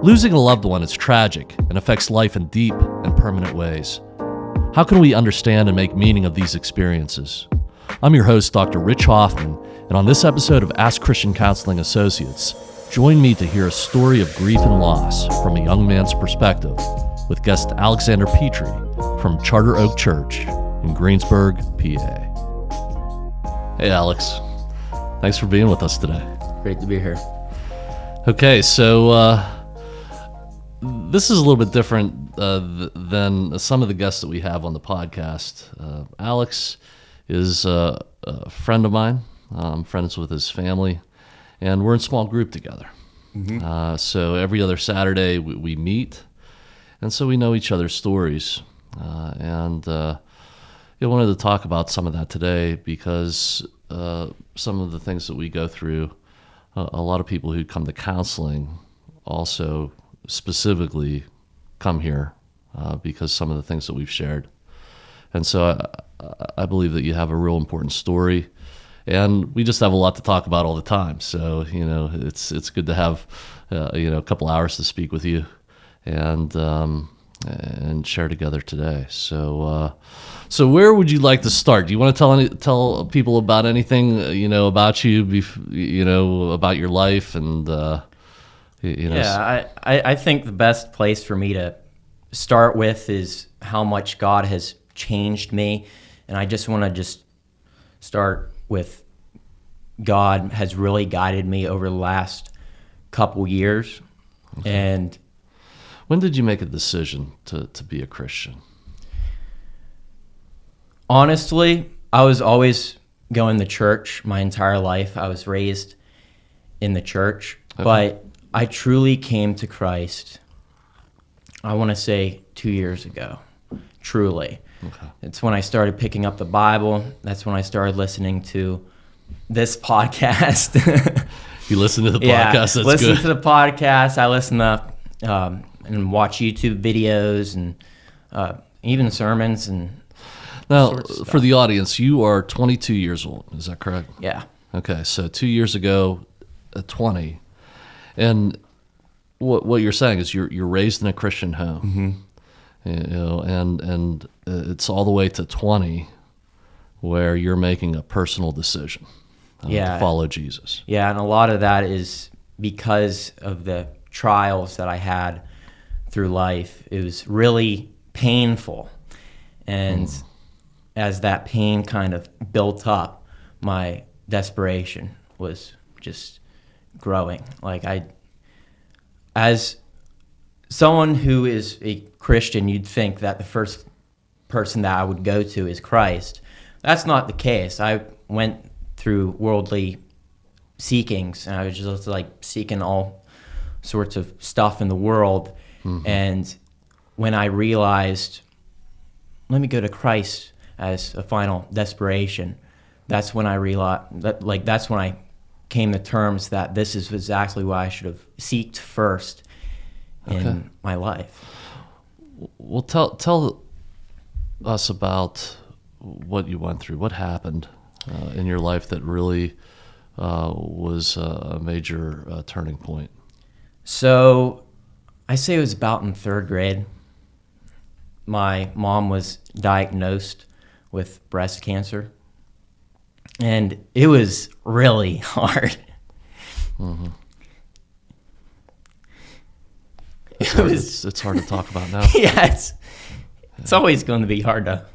Losing a loved one is tragic and affects life in deep and permanent ways. How can we understand and make meaning of these experiences? I'm your host, Dr. Rich Hoffman, and on this episode of Ask Christian Counseling Associates, join me to hear a story of grief and loss from a young man's perspective with guest Alexander Petrie from Charter Oak Church in Greensburg, PA. Hey, Alex. Thanks for being with us today. Great to be here. Okay, so this is a little bit different than some of the guests that we have on the podcast. Alex is a friend of mine. I'm friends with his family, and we're in a small group together. Mm-hmm. So every other Saturday we meet, and so we know each other's stories. I wanted to talk about some of that today because some of the things that we go through, a lot of people who come to counseling also specifically come here because some of the things that we've shared. And so I believe that you have a real important story, and we just have a lot to talk about all the time. So, it's good to have, a couple hours to speak with you and share together today. So where would you like to start? Do you want to tell people about anything, about you, about your life and, Yeah, I think the best place for me to start with is how much God has changed me. And I just want to start with God has really guided me over the last couple years. Okay. And when did you make a decision to be a Christian? Honestly, I was always going to church my entire life. I was raised in the church, okay. But I truly came to Christ, I want to say 2 years ago, truly. Okay. It's when I started picking up the Bible. That's when I started listening to this podcast. You listen to the podcast? Yeah, that's listen good. to the podcast. I listen to and watch YouTube videos and even sermons and now, for the audience, you are 22 years old. Is that correct? Yeah. Okay, so 2 years ago, at 20. And what you're saying is you're raised in a Christian home, mm-hmm. and it's all the way to 20 where you're making a personal decision to follow Jesus. Yeah, and a lot of that is because of the trials that I had through life. It was really painful, and as that pain kind of built up, my desperation was just growing. As someone who is a Christian, you'd think that the first person that I would go to is Christ. That's not the case. I went through worldly seekings, and I was just seeking all sorts of stuff in the world. Mm-hmm. And when I realized, let me go to Christ as a final desperation, that's when I realized that's when I came to terms that this is exactly what I should have seeked first in my life. Well, tell us about what you went through. What happened in your life that really was a major turning point? So I say it was about in third grade. My mom was diagnosed with breast cancer. And it was really hard. Mm-hmm. It's hard to talk about now. Yeah, it's always going to be hard to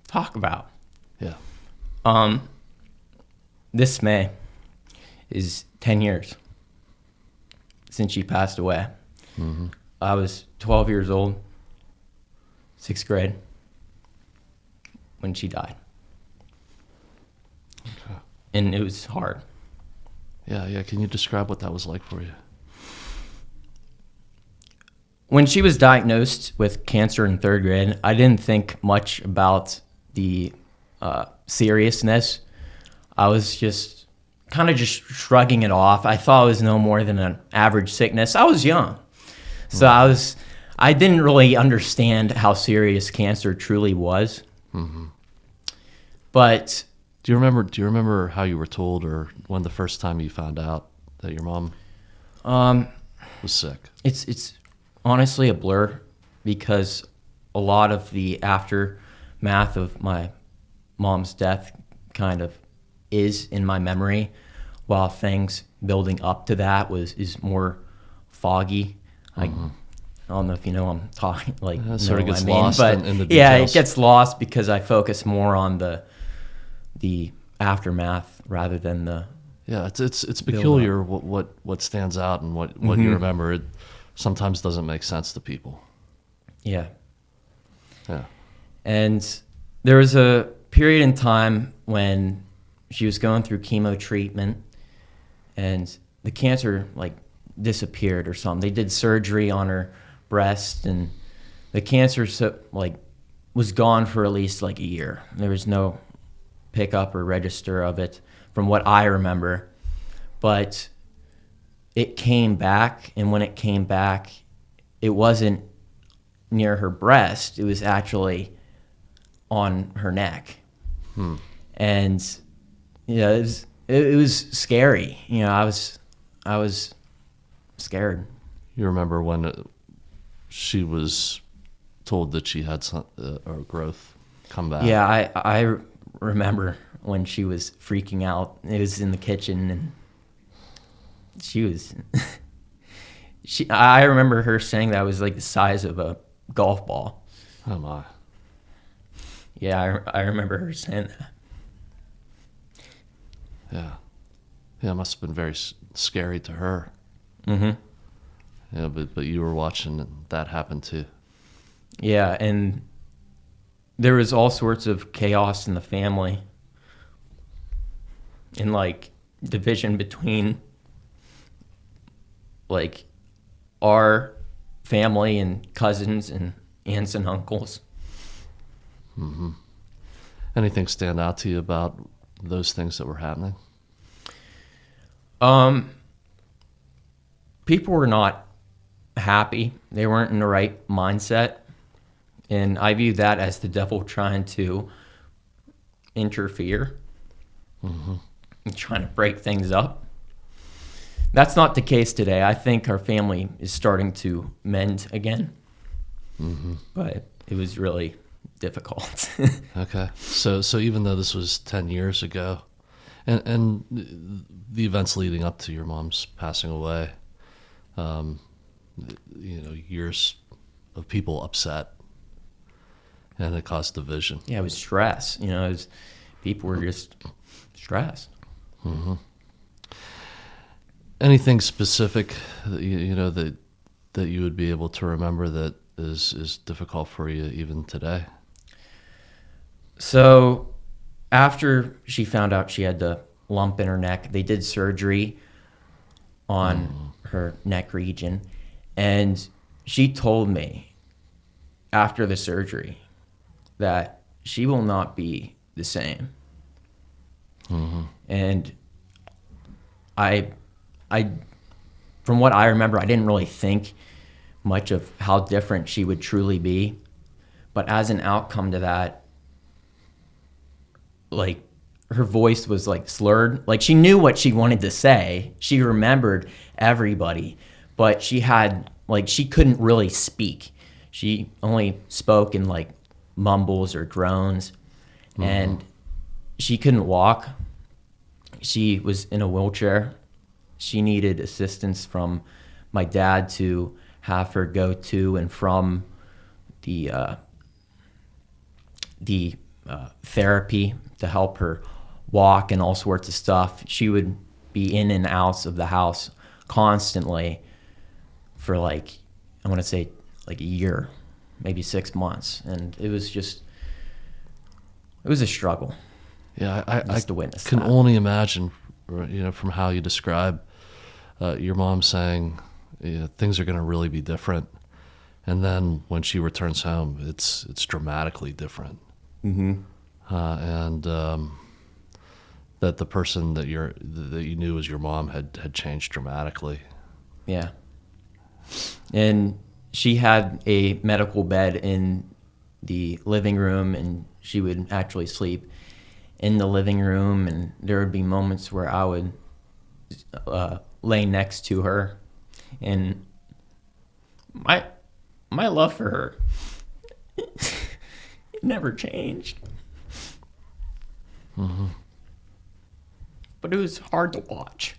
talk about. Yeah. This May is 10 years since she passed away. Mm-hmm. I was 12 years old, 6th grade, when she died. Okay. And it was hard. Yeah. Can you describe what that was like for you? When she was diagnosed with cancer in 3rd grade, I didn't think much about the seriousness. I was just kind of just shrugging it off. I thought it was no more than an average sickness. I was young. So I didn't really understand how serious cancer truly was. Mm-hmm. But do you remember how you were told, or when the first time you found out that your mom? was sick? It's honestly a blur, because a lot of the aftermath of my mom's death kind of is in my memory, while things building up to that is more foggy. I don't know if you know what I'm talking, like, It sort of know gets what I mean, lost but in the yeah, it details. gets lost because I focus more on the aftermath rather than the Yeah, it's build peculiar what stands out and what you remember. It sometimes doesn't make sense to people. yeah. Yeah. And there was a period in time when she was going through chemo treatment, and the cancer like disappeared or something. They did surgery on her breast, and the cancer was gone for at least like a year. There was no pickup or register of it from what I remember. But it came back, and when it came back, it wasn't near her breast. It was actually on her neck. And yeah, it was scary. You know, I was scared. You remember when she was told that she had a growth come back? Yeah, I remember when she was freaking out. It was in the kitchen, and she was I remember her saying that it was like the size of a golf ball. Oh my. Yeah, I remember her saying that. Yeah. Yeah, it must have been very scary to her. Mm-hmm. Yeah, but you were watching that happen too. Yeah, and there was all sorts of chaos in the family, and like division between like our family and cousins and aunts and uncles. Anything stand out to you about those things that were happening? People were not happy. They weren't in the right mindset. And I view that as the devil trying to interfere and trying to break things up. That's not the case today. I think our family is starting to mend again. But it was really difficult. Okay. So even though this was 10 years ago, and the events leading up to your mom's passing away, years of people upset, and it caused division. Yeah, it was stress. People were just stressed. Anything specific that that you would be able to remember that is difficult for you even today? So after she found out she had the lump in her neck, they did surgery on her neck region. And she told me after the surgery that she will not be the same. And I, from what I remember, I didn't really think much of how different she would truly be. But as an outcome to that, like, her voice was like slurred. Like, she knew what she wanted to say. She remembered everybody, but she couldn't really speak. She only spoke in like mumbles or groans, and she couldn't walk. She was in a wheelchair. She needed assistance from my dad to have her go to and from the therapy to help her walk and all sorts of stuff. She would be in and out of the house constantly for I want to say like a year, maybe 6 months. And it was a struggle. Yeah, I To witness can that. only imagine, from how you describe your mom saying, things are going to really be different, and then when she returns home, it's dramatically different. And that the person that you knew as your mom had changed dramatically. Yeah. And she had a medical bed in the living room, and she would actually sleep in the living room, and there would be moments where I would lay next to her, and my love for her, it never changed. But it was hard to watch.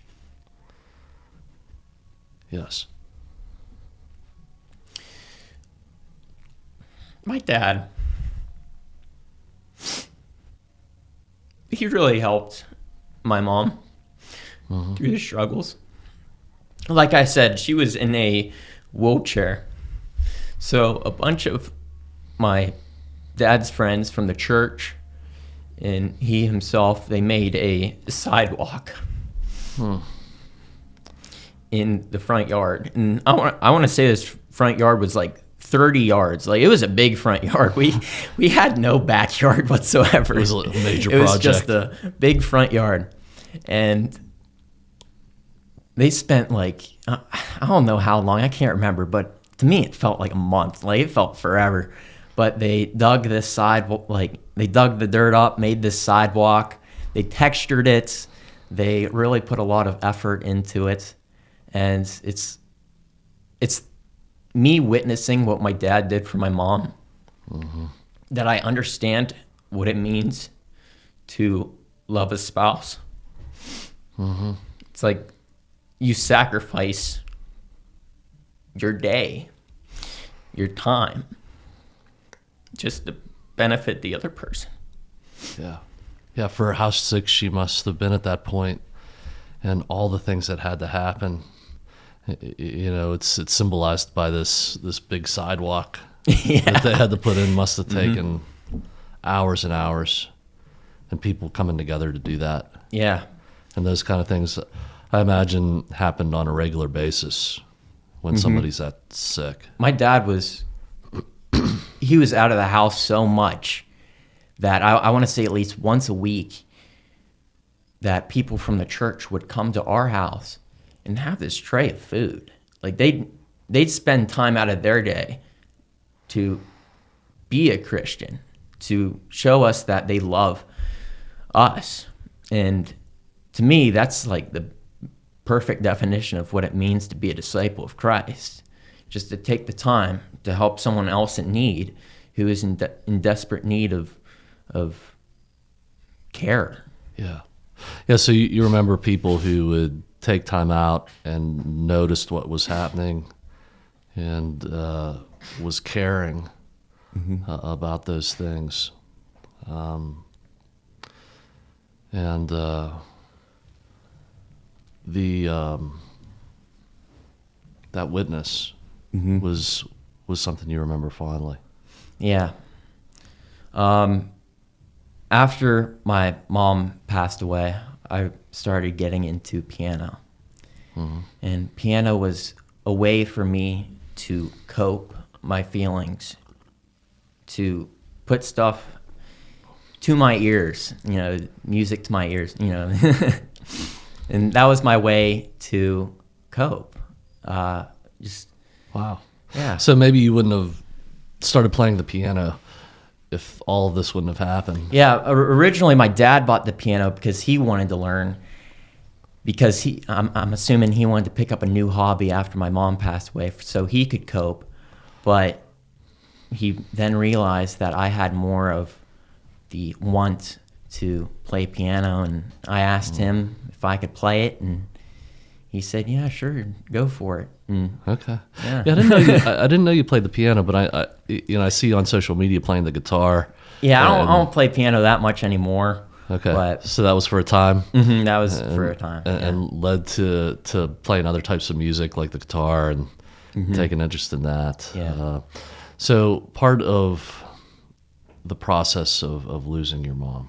Yes. My dad, he really helped my mom through the struggles. Like I said, she was in a wheelchair. So a bunch of my dad's friends from the church and he himself, they made a sidewalk in the front yard. And I want to say this front yard was like 30 yards. Like, it was a big front yard. We had no backyard whatsoever. It was a major project. It was just a big front yard. And they spent like, I don't know how long, I can't remember, but to me it felt like a month. Like, it felt forever. But they dug this they dug the dirt up, made this sidewalk. They textured it. They really put a lot of effort into it. And it's me witnessing what my dad did for my mom, that I understand what it means to love a spouse. It's like you sacrifice your day, your time, just to benefit the other person. Yeah, for how sick she must have been at that point, and all the things that had to happen. You know, it's symbolized by this big sidewalk that they had to put in. Must have taken hours and hours, and people coming together to do that. Yeah. And those kind of things, I imagine, happened on a regular basis when somebody's that sick. My dad he was out of the house so much that I want to say at least once a week that people from the church would come to our house and have this tray of food. Like, they'd spend time out of their day to be a Christian, to show us that they love us. And to me, that's like the perfect definition of what it means to be a disciple of Christ. Just to take the time to help someone else in need, who is in desperate need of care. Yeah. So you remember people who would take time out and noticed what was happening and was caring about those things. That witness was something you remember fondly. Yeah. After my mom passed away, I started getting into piano. And piano was a way for me to cope my feelings, to put stuff to my ears, music to my ears, and that was my way to cope. Wow. Yeah. So maybe you wouldn't have started playing the piano if all of this wouldn't have happened. Yeah. Originally, my dad bought the piano because he wanted to learn. Because I'm assuming he wanted to pick up a new hobby after my mom passed away, so he could cope. But he then realized that I had more of the want to play piano, and I asked him if I could play it, and he said, "Yeah, sure, go for it." Okay. Yeah. I didn't know you played the piano, but I see you on social media playing the guitar. Yeah, I don't play piano that much anymore. Okay. But so that was for a time. That was for a time, and led to playing other types of music like the guitar and taking interest in that. Yeah. So part of the process of losing your mom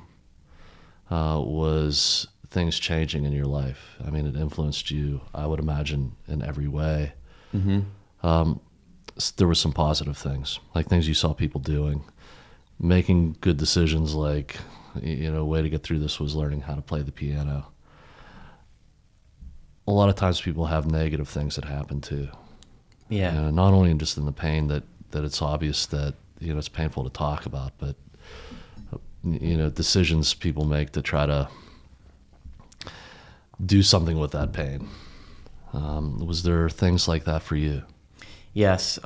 was things changing in your life. I mean, it influenced you, I would imagine, in every way. There were some positive things, like things you saw people doing, making good decisions, like, a way to get through this was learning how to play the piano. A lot of times people have negative things that happen too. Yeah. Not only just in the pain that it's obvious that, it's painful to talk about, but, decisions people make to try to do something with that pain. Was there things like that for you? Yes.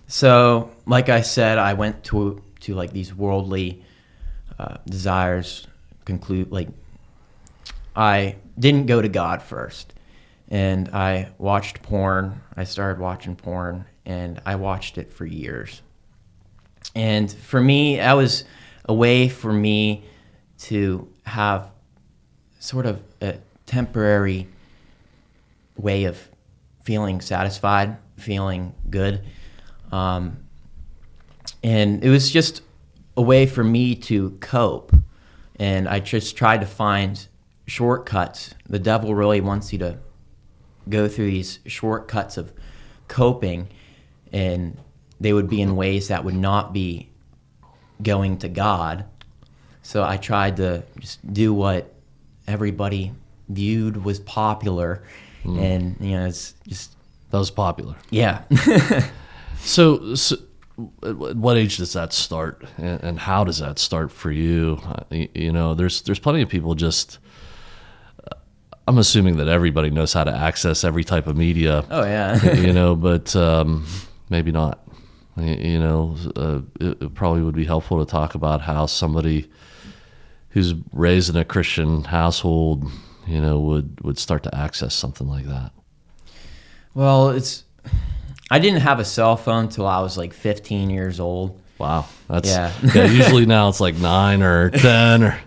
So, like I said, I went to like these worldly desires. I didn't go to God first, and I watched porn. I started watching porn, and I watched it for years. And for me, that was a way for me to have sort of a temporary way of feeling satisfied, feeling good. And it was just a way for me to cope. And I just tried to find shortcuts. The devil really wants you to go through these shortcuts of coping, and they would be in ways that would not be going to God. So I tried to just do what everybody viewed was popular, and it's just That was popular. yeah. So, at what age does that start, and how does that start for you? There's plenty of people just. I'm assuming that everybody knows how to access every type of media. Oh yeah. But maybe not. It probably would be helpful to talk about how somebody who's raised in a Christian household, would start to access something like that. Well, I didn't have a cell phone till I was like 15 years old. Wow, that's Yeah. Usually now it's like 9 or 10 or.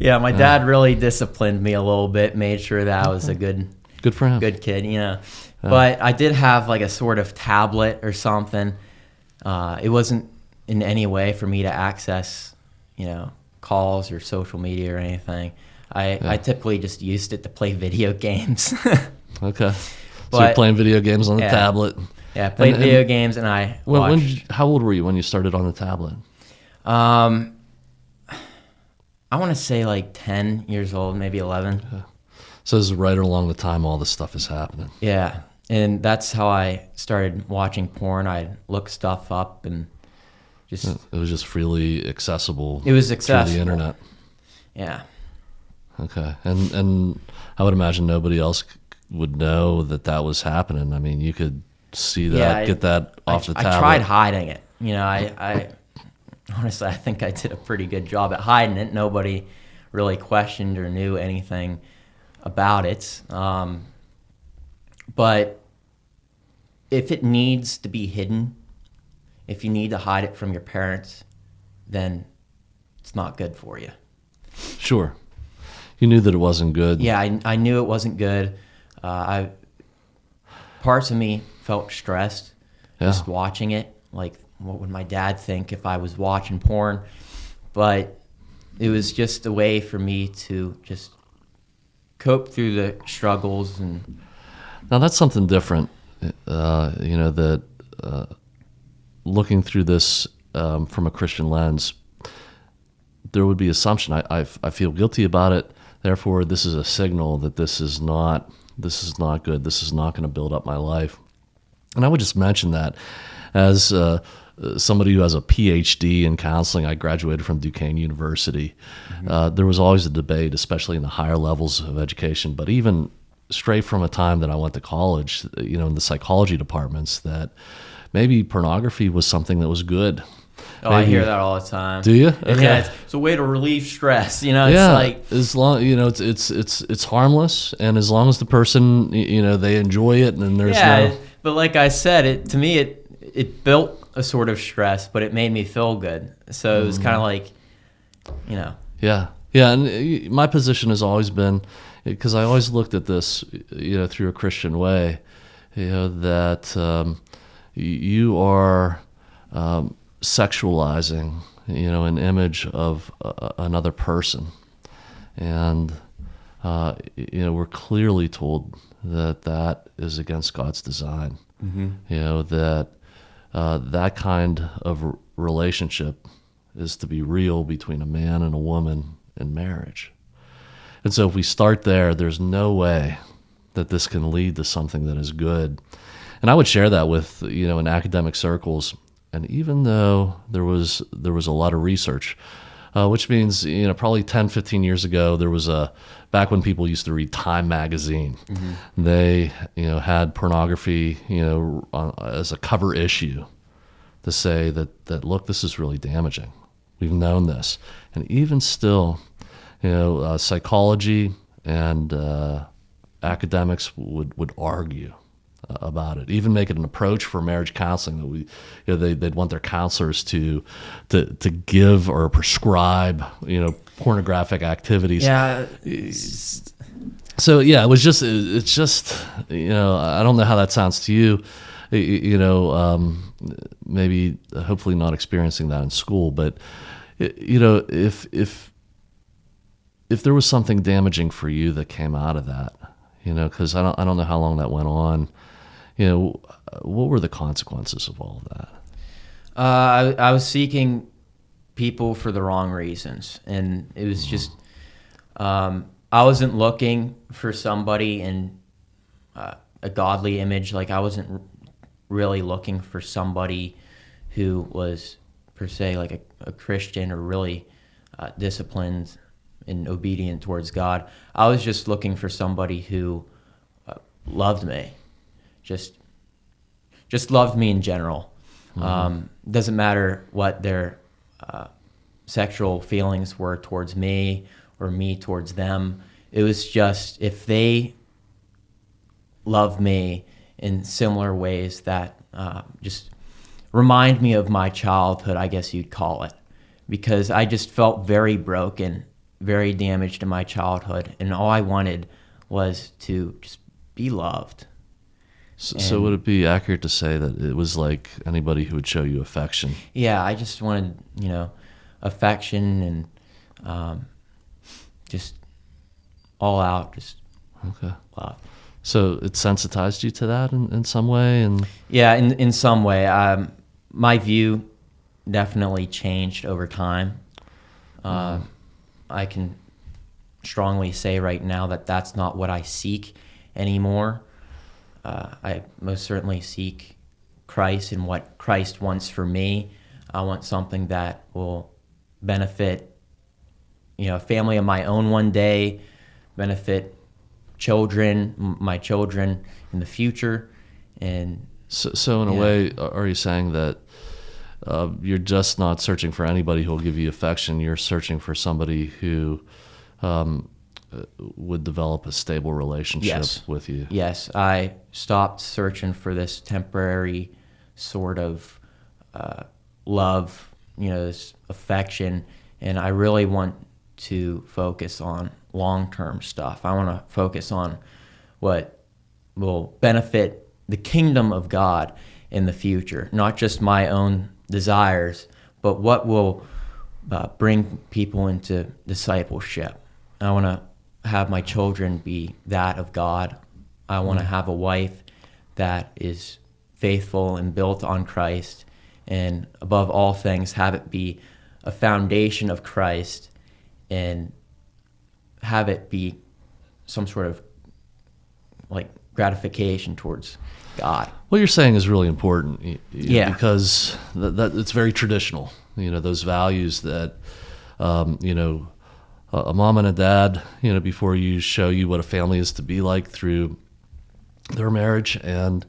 Yeah, my dad really disciplined me a little bit, made sure that I was a Good for him. good kid, But I did have like a sort of tablet or something. It wasn't in any way for me to access, calls or social media or anything. I typically just used it to play video games. Okay. So you're playing video games on the tablet. Yeah, I played video games, and I watched. How old were you when you started on the tablet? I want to say like 10 years old, maybe 11. So this is right along the time all this stuff is happening. Yeah, and that's how I started watching porn. I'd look stuff up and just... It was just freely accessible. It was accessible. Through the internet. Yeah. Okay. And I would imagine nobody else would know that was happening. I mean, you could see that, get that off the tablet. I tried hiding it. I honestly, I think I did a pretty good job at hiding it. Nobody really questioned or knew anything about it. But if it needs to be hidden, if you need to hide it from your parents, then it's not good for you. Sure. You knew that it wasn't good. Yeah, I knew it wasn't good. Parts of me felt stressed just watching it. Like, what would my dad think if I was watching porn? But it was just a way for me to just cope through the struggles. And now that's something different. That looking through this from a Christian lens, there would be assumption. I feel guilty about it. Therefore, this is a signal that this is not good. This is not going to build up my life. And I would just mention that as somebody who has a PhD in counseling. I graduated from Duquesne University. Mm-hmm. There was always a debate, especially in the higher levels of education, but even straight from a time that I went to college, in the psychology departments, that maybe pornography was something that was good. Oh, maybe. I hear that all the time. Do you? Okay. Yeah, it's a way to relieve stress. It's like, as long it's harmless, and as long as the person they enjoy it, and then there's But like I said, to me it built a sort of stress, but it made me feel good. So it was kind of like, Yeah, and my position has always been, because I always looked at this, through a Christian way, that you are sexualizing, an image of another person, and we're clearly told that is against God's design. Mm-hmm. That kind of relationship is to be real between a man and a woman in marriage. And so if we start there, there's no way that this can lead to something that is good. And I would share that with, in academic circles. And even though there was a lot of research which means, probably 10, 15 years ago, there was back when people used to read Time magazine, they, had pornography, as a cover issue to say that, look, this is really damaging. We've known this. And even still, psychology and academics would argue about it, even make it an approach for marriage counseling that they'd want their counselors to give or prescribe, pornographic activities. Yeah. So yeah, it's just, I don't know how that sounds to you, maybe hopefully not experiencing that in school, but if there was something damaging for you that came out of that, because I don't know how long that went on, what were the consequences of all of that? I was seeking people for the wrong reasons, and it was just I wasn't looking for somebody in a godly image. Like, I wasn't really looking for somebody who was per se like a Christian or really disciplined and obedient towards God. I was just looking for somebody who loved me, just loved me in general. Doesn't matter what their sexual feelings were towards me or me towards them. It was just if they love me in similar ways that just remind me of my childhood, I guess you'd call it, because I just felt very broken, very damaged in my childhood, and all I wanted was to just be loved. So would it be accurate to say that it was like anybody who would show you affection? Yeah, I just wanted, affection and just all out, just love. So it sensitized you to that in some way? And yeah, in some way. My view definitely changed over time. I can strongly say right now that that's not what I seek anymore. I most certainly seek Christ and what Christ wants for me. I want something that will benefit, a family of my own one day, benefit my children in the future. And so in a way, are you saying that you're just not searching for anybody who will give you affection? You're searching for somebody who would develop a stable relationship with you? Yes, I stopped searching for this temporary sort of love, this affection, and I really want to focus on long-term stuff. I want to focus on what will benefit the kingdom of God in the future, not just my own desires, but what will bring people into discipleship. I want to have my children be that of God. I want to have a wife that is faithful and built on Christ, and above all things, have it be a foundation of Christ, and have it be some sort of like gratification towards God. What you're saying is really important, Yeah. because that it's very traditional. Those values that, a mom and a dad, before you show you what a family is to be like through their marriage, and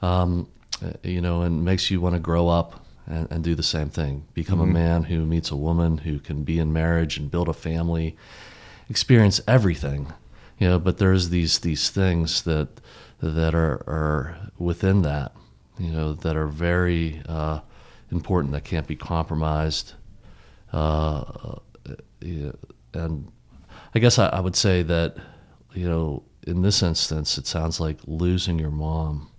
and makes you want to grow up and do the same thing, become a man who meets a woman who can be in marriage and build a family, experience everything, but there's these things that are within that, that are very important, that can't be compromised. And I guess I would say that, in this instance, it sounds like losing your mom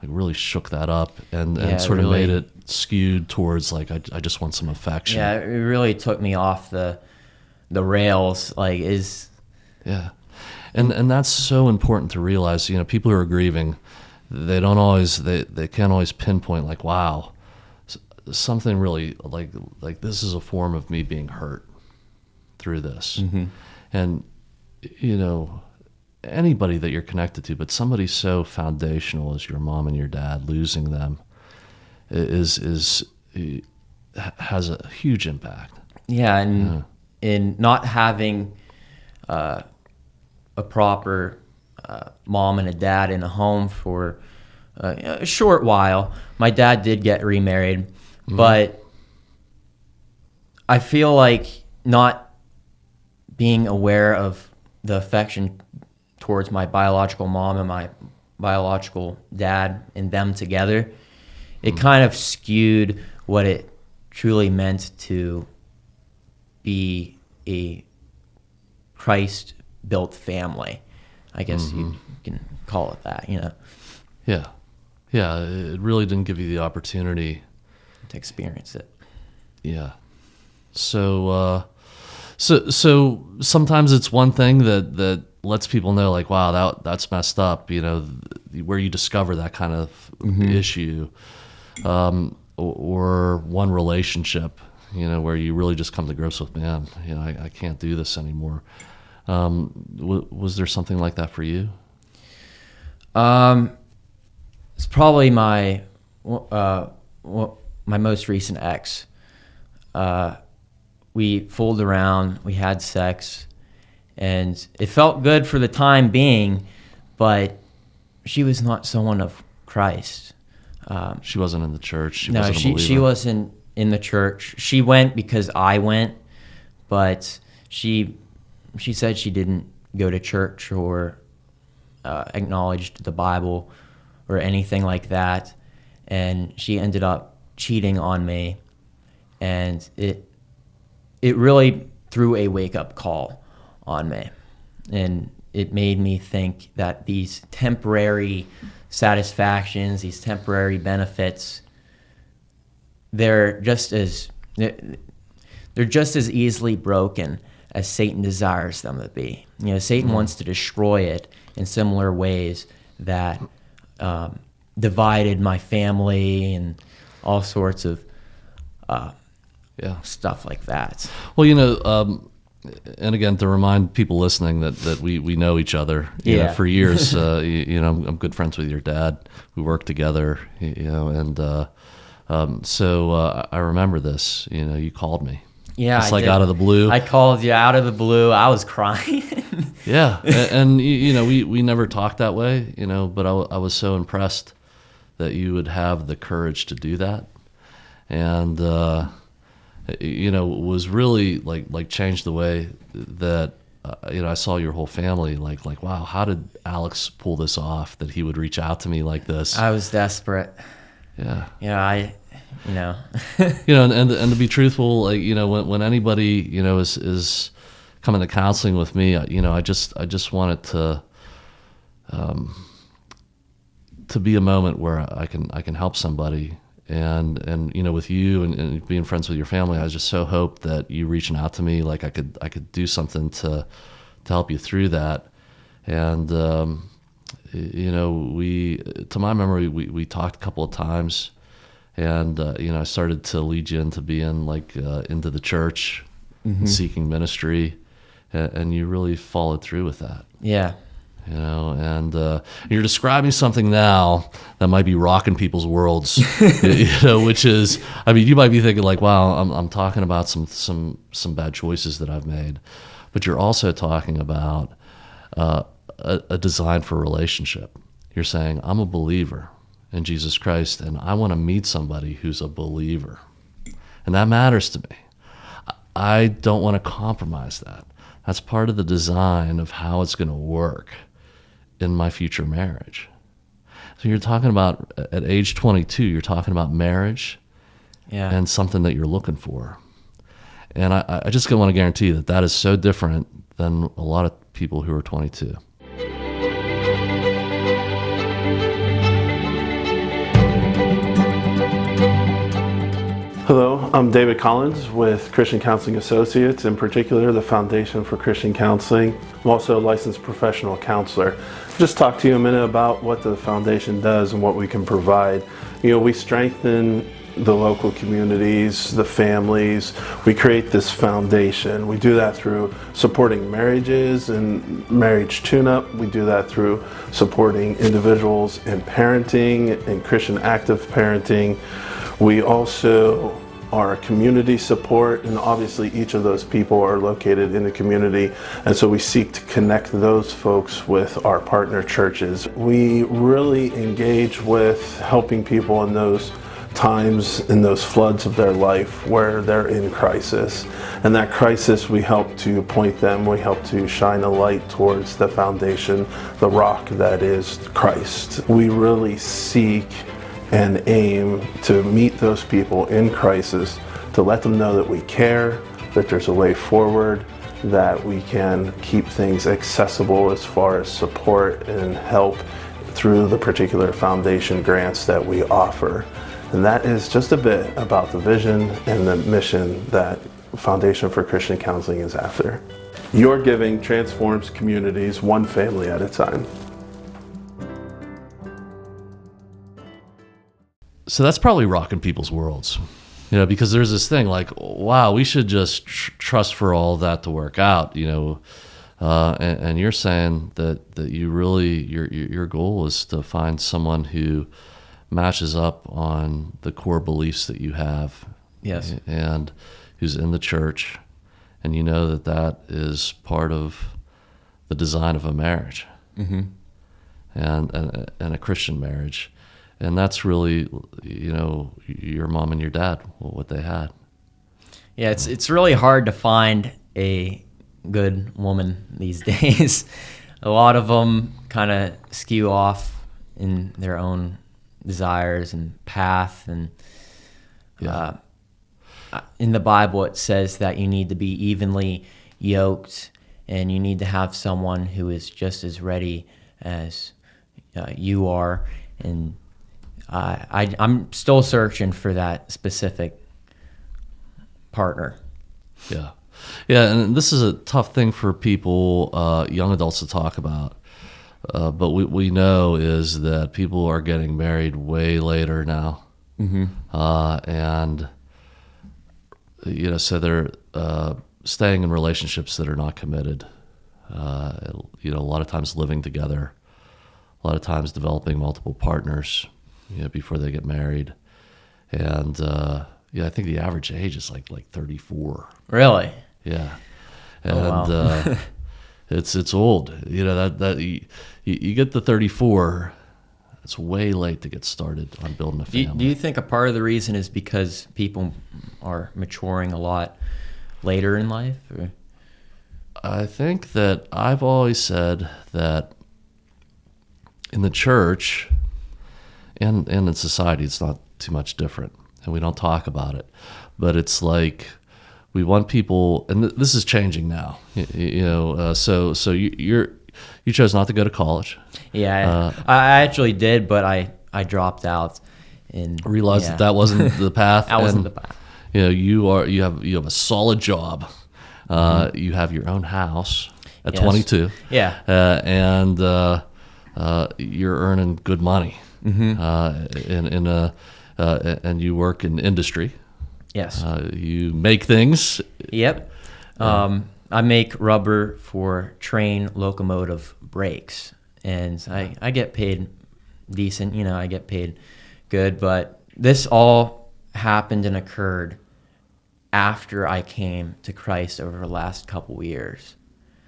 really shook that up and sort of made it skewed towards like, I just want some affection. Yeah, it really took me off the rails. Yeah. And that's so important to realize. People who are grieving, they can't always pinpoint like, wow, something really like this is a form of me being hurt through this. And anybody that you're connected to, but somebody so foundational as your mom and your dad, losing them has a huge impact. Yeah, and in not having a proper mom and a dad in a home for a short while. My dad did get remarried, but I feel like not being aware of the affection towards my biological mom and my biological dad and them together, it kind of skewed what it truly meant to be a Christ-built family. I guess you can call it that, Yeah. Yeah, it really didn't give you the opportunity to experience it. Yeah. So sometimes it's one thing that lets people know, like, wow, that's messed up, where you discover that kind of issue, or one relationship, where you really just come to grips with, man, I can't do this anymore. Was there something like that for you? It's probably my most recent ex. We fooled around, we had sex, and it felt good for the time being, but she was not someone of Christ. She wasn't in the church. She wasn't in the church. She went because I went, but she said she didn't go to church or acknowledged the Bible or anything like that, and she ended up cheating on me, and it really threw a wake-up call on me, and it made me think that these temporary satisfactions, these temporary benefits, they're just as easily broken as Satan desires them to be. Satan wants to destroy it in similar ways that divided my family and all sorts of stuff like that. Well, and again, to remind people listening that we know each other for years. I'm good friends with your dad. We work together, and so I remember this. You called me. Yeah, it's like out of the blue. I called you out of the blue. I was crying. Yeah, and we never talked that way, but I was so impressed that you would have the courage to do that, and was really like changed the way that I saw your whole family. Like wow, how did Alex pull this off? That he would reach out to me like this. I was desperate. Yeah. Yeah, and to be truthful, when anybody is coming to counseling with me, I just want it to be a moment where I can help somebody, and with you and being friends with your family, I just so hope that you reaching out to me, like I could do something to help you through that, and we, to my memory, we talked a couple of times. And I started to lead you into being into the church, seeking ministry, and you really followed through with that. Yeah. And you're describing something now that might be rocking people's worlds, which is, you might be thinking like, wow, I'm talking about some bad choices that I've made, but you're also talking about a design for a relationship. You're saying, I'm a believer in Jesus Christ, and I want to meet somebody who's a believer. And that matters to me. I don't want to compromise that. That's part of the design of how it's going to work in my future marriage. So you're talking about, at age 22, you're talking about marriage and something that you're looking for. And I just want to guarantee you that is so different than a lot of people who are 22. Hello, I'm David Collins with Christian Counseling Associates, in particular the Foundation for Christian Counseling. I'm also a licensed professional counselor. Just talk to you a minute about what the foundation does and what we can provide. We strengthen the local communities, the families. We create this foundation. We do that through supporting marriages and marriage tune-up. We do that through supporting individuals in parenting and Christian active parenting. We also our community support, and obviously each of those people are located in the community, and so we seek to connect those folks with our partner churches. We really engage with helping people in those times, in those floods of their life where they're in crisis. And that crisis, we help to point them, we help to shine a light towards the foundation, the rock that is Christ. We really seek and aim to meet those people in crisis, to let them know that we care, that there's a way forward, that we can keep things accessible as far as support and help through the particular foundation grants that we offer. And that is just a bit about the vision and the mission that Foundation for Christian Counseling is after. Your giving transforms communities one family at a time. So that's probably rocking people's worlds, because there's this thing like, wow, we should just trust for all that to work out, and you're saying that you really, your goal is to find someone who matches up on the core beliefs that you have. Yes. And who's in the church, and you know that is part of the design of a marriage. Mm-hmm. and a Christian marriage. And that's really, your mom and your dad, what they had. Yeah, it's really hard to find a good woman these days. A lot of them kind of skew off in their own desires and path. And in the Bible, it says that you need to be evenly yoked, and you need to have someone who is just as ready as you are. And I'm still searching for that specific partner. Yeah, and this is a tough thing for people, young adults, to talk about. But we know is that people are getting married way later now. Mm-hmm. And so they're staying in relationships that are not committed. A lot of times living together, a lot of times developing multiple partners, before they get married. And I think the average age is like 34. Really? Yeah. And wow. it's old. That you get to 34, it's way late to get started on building a family. Do you think a part of the reason is because people are maturing a lot later in life? Or? I think that I've always said that in the church and in society, it's not too much different, and we don't talk about it. But it's like we want people, and this is changing now. So you chose not to go to college. Yeah, I actually did, but I dropped out and realized that wasn't the path. That wasn't the path. You have a solid job. Mm-hmm. You have your own house at Yes. 22. Yeah. And you're earning good money. Mm-hmm. And you work in industry. Yes. You make things. Yep. I make rubber for train locomotive brakes, and I get paid decent. I get paid good, but this all happened and occurred after I came to Christ over the last couple years.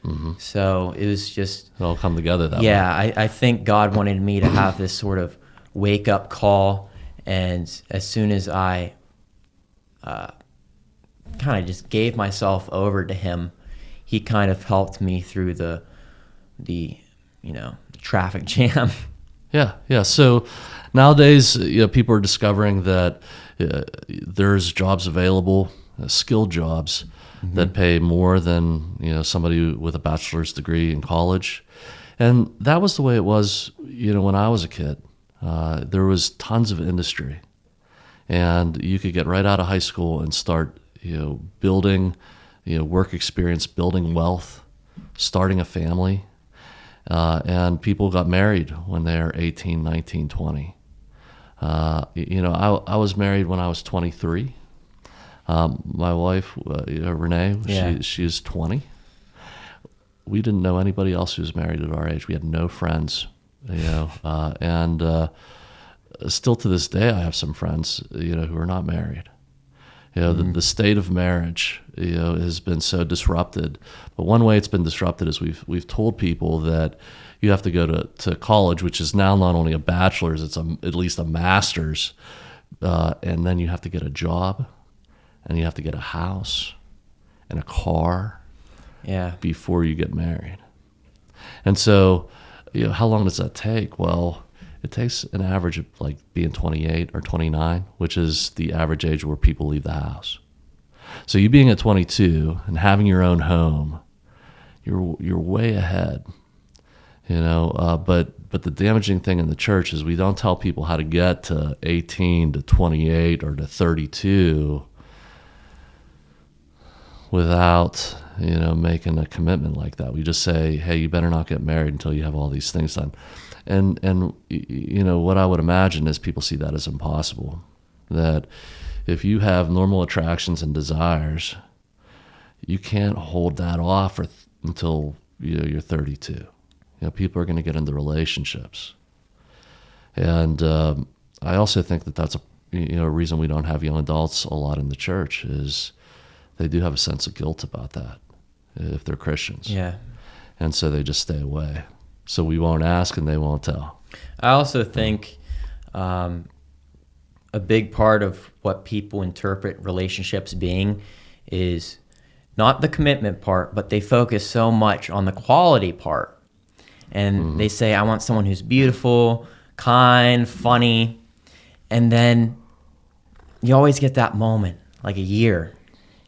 Mm-hmm. So it was just... It all come together that way. Yeah, I think God wanted me to have this sort of wake-up call, and as soon as I kind of just gave myself over to Him, He kind of helped me through the traffic jam. Yeah. So nowadays, people are discovering that there's jobs available, skilled jobs, mm-hmm. that pay more than somebody with a bachelor's degree in college, and that was the way it was. When I was a kid, there was tons of industry, and you could get right out of high school and start building work experience, building wealth, starting a family. And people got married when they were 18, 19, 20. I was married when I was 23. My wife, Renee, she was 20. We didn't know anybody else who was married at our age. We had no friends, and still to this day, I have some friends, who are not married. The state of marriage, has been so disrupted. But one way it's been disrupted is we've told people that you have to go to college, which is now not only a bachelor's, it's at least a master's, and then you have to get a job, and you have to get a house and a car, before you get married. And so, how long does that take? Well, it takes an average of like being 28 or 29, which is the average age where people leave the house. So you being at 22 and having your own home, you're way ahead, But the damaging thing in the church is we don't tell people how to get to 18 to 28 or to 32 without making a commitment like that. We just say, hey, you better not get married until you have all these things done. And what I would imagine is people see that as impossible. That if you have normal attractions and desires, you can't hold that off until you're 32. People are going to get into relationships. And I also think that that's a reason we don't have young adults a lot in the church is they do have a sense of guilt about that if they're Christians. Yeah. And so they just stay away. So we won't ask and they won't tell. I also think a big part of what people interpret relationships being is not the commitment part, but they focus so much on the quality part. And they say, I want someone who's beautiful, kind, funny. And then you always get that moment, like a year.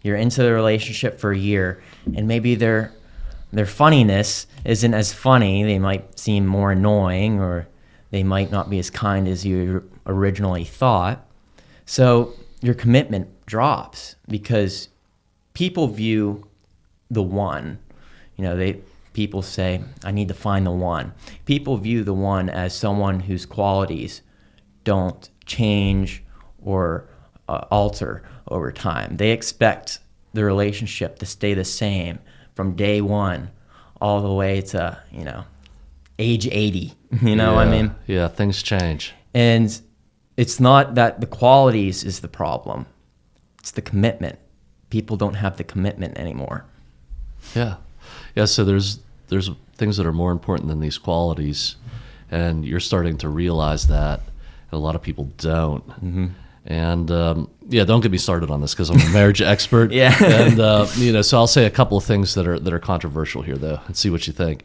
You're into the relationship for a year, and maybe their funniness isn't as funny. They might seem more annoying, or they might not be as kind as you originally thought. So your commitment drops because people view the one. People say, I need to find the one. People view the one as someone whose qualities don't change or alter over time. They expect the relationship to stay the same from day one all the way to, age 80. What I mean? Yeah, things change. And it's not that the qualities is the problem. It's the commitment. People don't have the commitment anymore. Yeah. Yeah, so there's things that are more important than these qualities, and you're starting to realize that, and a lot of people don't. Mm-hmm. And don't get me started on this because I'm a marriage expert. Yeah. And so I'll say a couple of things that are controversial here, though, and see what you think.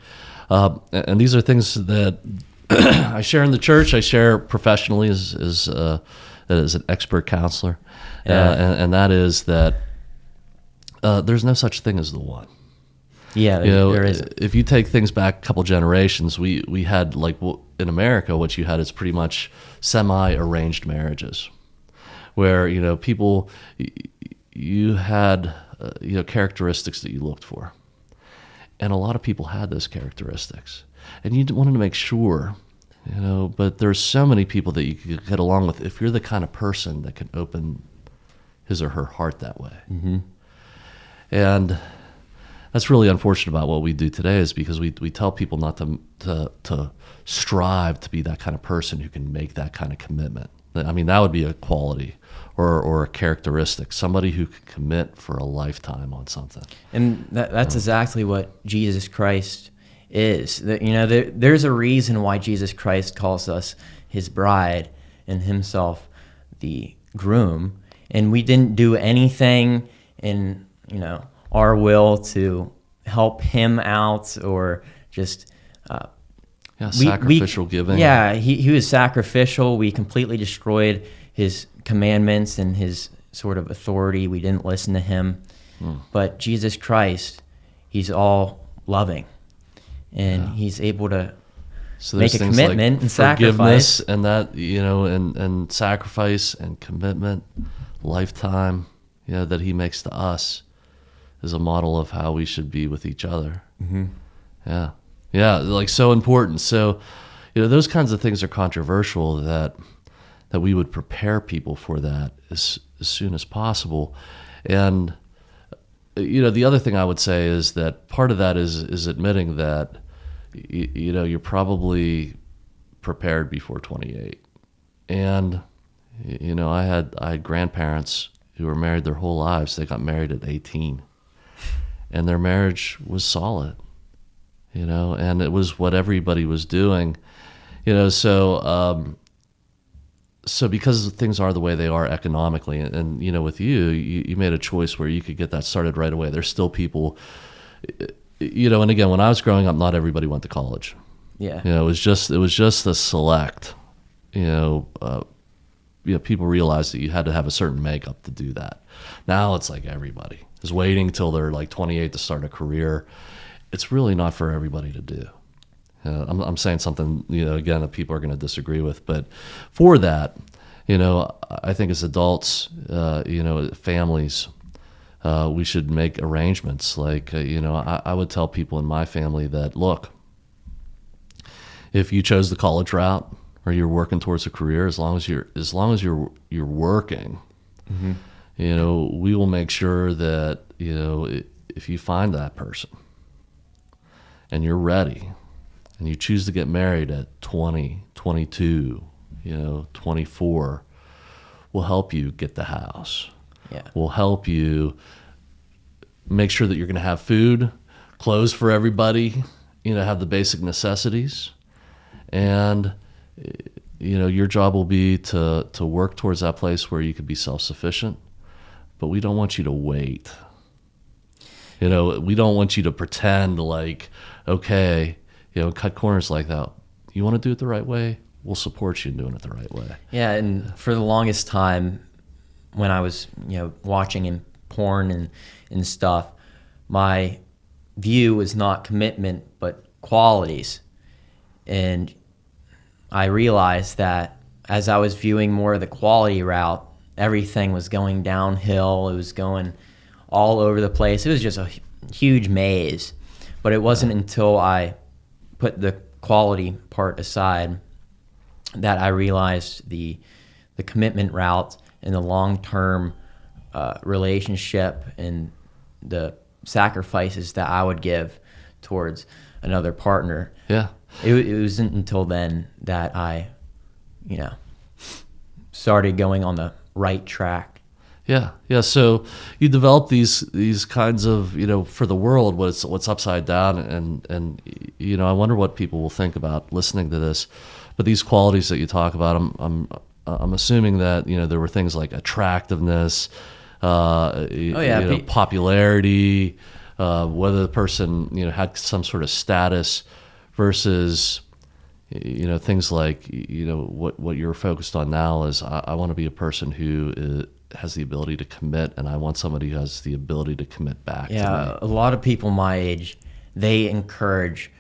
And these are things that I share in the church. I share professionally as an expert counselor, and that is that there's no such thing as the one. Yeah, there isn't. If you take things back a couple generations, we had, like, in America, what you had is pretty much semi-arranged marriages, where people, you had characteristics that you looked for, and a lot of people had those characteristics, and you wanted to make sure, but there's so many people that you could get along with if you're the kind of person that can open his or her heart that way. Mm-hmm. And that's really unfortunate about what we do today, is because we tell people not to strive to be that kind of person who can make that kind of commitment. I mean, that would be a quality or a characteristic, somebody who can commit for a lifetime on something. And that's exactly what Jesus Christ is. There's a reason why Jesus Christ calls us his bride and himself the groom. And we didn't do anything in, our will to help him out or just... sacrificial giving. Yeah, he was sacrificial. We completely destroyed his commandments and his sort of authority. We didn't listen to him. But Jesus Christ, he's all loving. And he's able to make a commitment like and forgiveness sacrifice. And that, and sacrifice and commitment, lifetime, that he makes to us is a model of how we should be with each other. Mm-hmm. Yeah. Yeah, like, so important. So, those kinds of things are controversial, that we would prepare people for that as soon as possible. And, the other thing I would say is that part of that is admitting that, you're probably prepared before 28. And, I had grandparents who were married their whole lives. They got married at 18, and their marriage was solid, and it was what everybody was doing, so because things are the way they are economically, and with you made a choice where you could get that started right away. There's still people, and again, when I was growing up, not everybody went to college. Yeah. It was just a select, people realized that you had to have a certain makeup to do that. Now it's like everybody is waiting till they're like 28 to start a career. It's really not for everybody to do. I'm saying something, again, that people are going to disagree with, but for that, I think as adults, families, we should make arrangements. Like, I would tell people in my family that, look, if you chose the college route or you're working towards a career, as long as you're working, mm-hmm. We will make sure that, if you find that person and you're ready, and you choose to get married at 20, 22, 24, we'll help you get the house. Yeah. We'll help you make sure that you're going to have food, clothes for everybody, have the basic necessities. And, your job will be to work towards that place where you could be self-sufficient. But we don't want you to wait. We don't want you to pretend like, okay, cut corners like that. You want to do it the right way? We'll support you in doing it the right way. Yeah, and for the longest time, when I was, watching in porn and stuff, my view was not commitment, but qualities. And I realized that as I was viewing more of the quality route, everything was going downhill. It was going all over the place. It was just a huge maze. But it wasn't until I put the quality part aside that I realized the commitment route and the long-term relationship and the sacrifices that I would give towards another partner. Yeah. It wasn't until then that I, started going on the right track. Yeah. So you develop these kinds of, for the world, what's upside down, and I wonder what people will think about listening to this. But these qualities that you talk about, I'm assuming that there were things like attractiveness, popularity, whether the person had some sort of status, versus things like what you're focused on now is I want to be a person who has the ability to commit, and I want somebody who has the ability to commit back to me. A lot of people my age, they encourage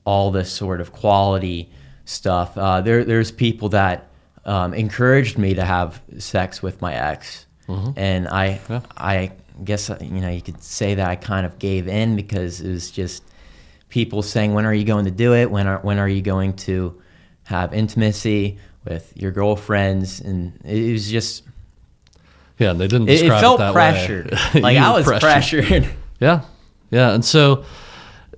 all this sort of quality stuff. There's people that encouraged me to have sex with my ex, mm-hmm. and I guess you could say that I kind of gave in, because it was just people saying, when are you going to do it? When are you going to have intimacy with your girlfriends? And it was just... Yeah, they didn't describe it felt that pressured. way. Like I was pressured. Yeah. And so,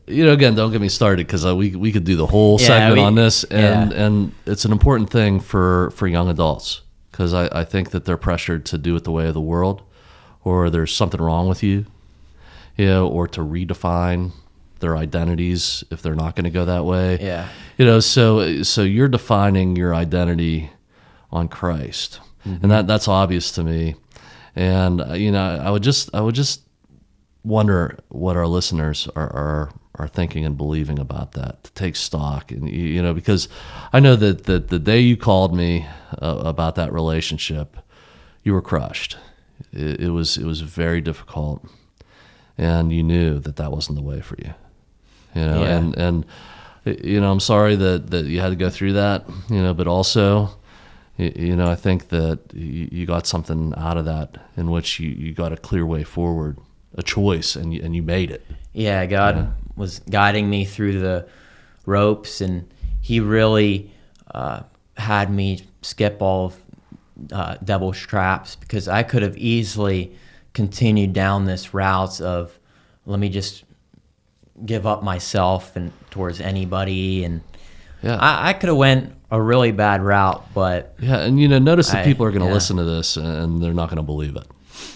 again, don't get me started, because we could do the whole segment on this, and it's an important thing for young adults, because I think that they're pressured to do it the way of the world, or there's something wrong with you, or to redefine their identities if they're not going to go that way. Yeah. So you're defining your identity on Christ, mm-hmm. and that's obvious to me. And I would just wonder what our listeners are thinking and believing about that, to take stock, and because I know that the day you called me about that relationship, you were crushed. It was very difficult, and you knew that wasn't the way for you. And I'm sorry that you had to go through that, but also, I think that you got something out of that, in which you got a clear way forward, a choice, and you made it. Yeah, God was guiding me through the ropes, and He really had me skip all of devil's traps, because I could have easily continued down this route of, let me just give up myself and towards anybody, and I could have went a really bad route. But and notice that people are going to listen to this, and they're not going to believe it.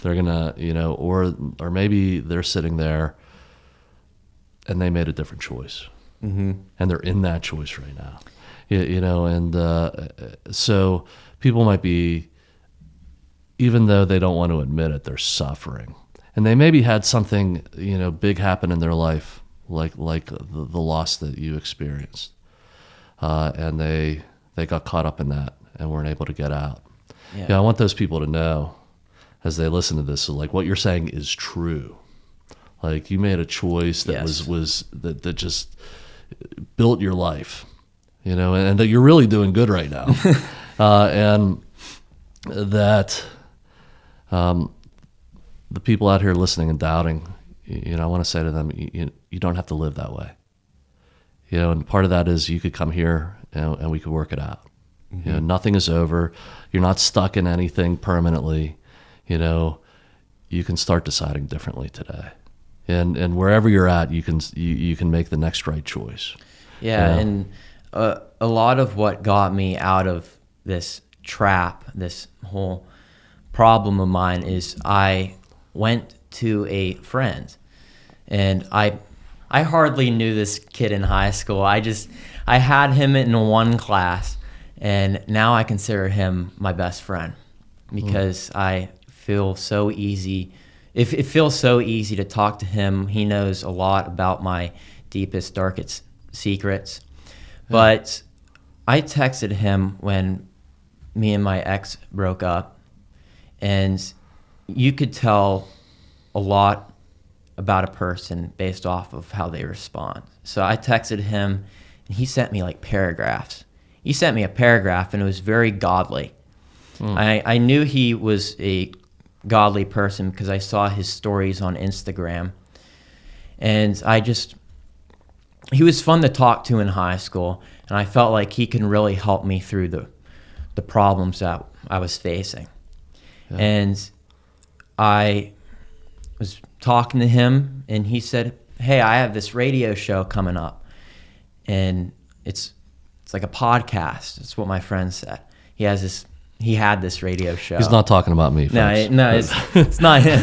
They're gonna, or maybe they're sitting there and they made a different choice, and they're in that choice right now. So people might be, even though they don't want to admit it, they're suffering, and they maybe had something big happen in their life, like the loss that you experienced, and they got caught up in that and weren't able to get out. Yeah, I want those people to know, as they listen to this, like what you're saying is true. Like you made a choice that that just built your life, and that you're really doing good right now, and that the people out here listening and doubting, I want to say to them, you don't have to live that way. And part of that is you could come here and we could work it out. Nothing is over. You're not stuck in anything permanently. You can start deciding differently today, and wherever you're at, you can make the next right choice. Yeah, and a lot of what got me out of this trap, this whole problem of mine, is I went to a friend, and I hardly knew this kid in high school. I had him in one class, and now I consider him my best friend because I feel so easy. It feels so easy to talk to him. He knows a lot about my deepest, darkest secrets. But I texted him when me and my ex broke up, and you could tell a lot about a person based off of how they respond. So I texted him, and he sent me like paragraphs. He sent me a paragraph, and it was very godly. I knew he was a godly person because I saw his stories on Instagram. And he was fun to talk to in high school, and I felt like he can really help me through the problems that I was facing. Yeah. And I was talking to him, and he said, "Hey, I have this radio show coming up, and it's like a podcast." That's what my friend said. He had this radio show. He's not talking about me, folks. No, it's not him.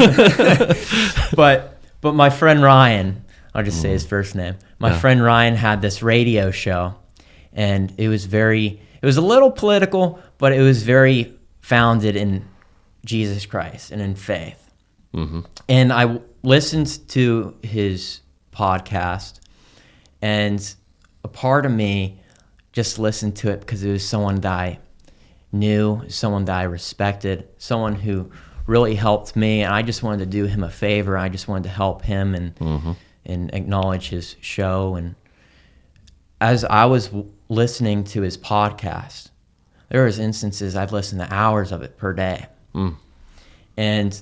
But my friend Ryan, I'll just say his first name. My friend Ryan had this radio show, and it was a little political, but it was very founded in Jesus Christ and in faith. Mm-hmm. And I listened to his podcast, and a part of me just listened to it because it was someone that I knew, someone that I respected, someone who really helped me, and I just wanted to do him a favor. I just wanted to help him and acknowledge his show. And as I was listening to his podcast, there was instances I've listened to hours of it per day. And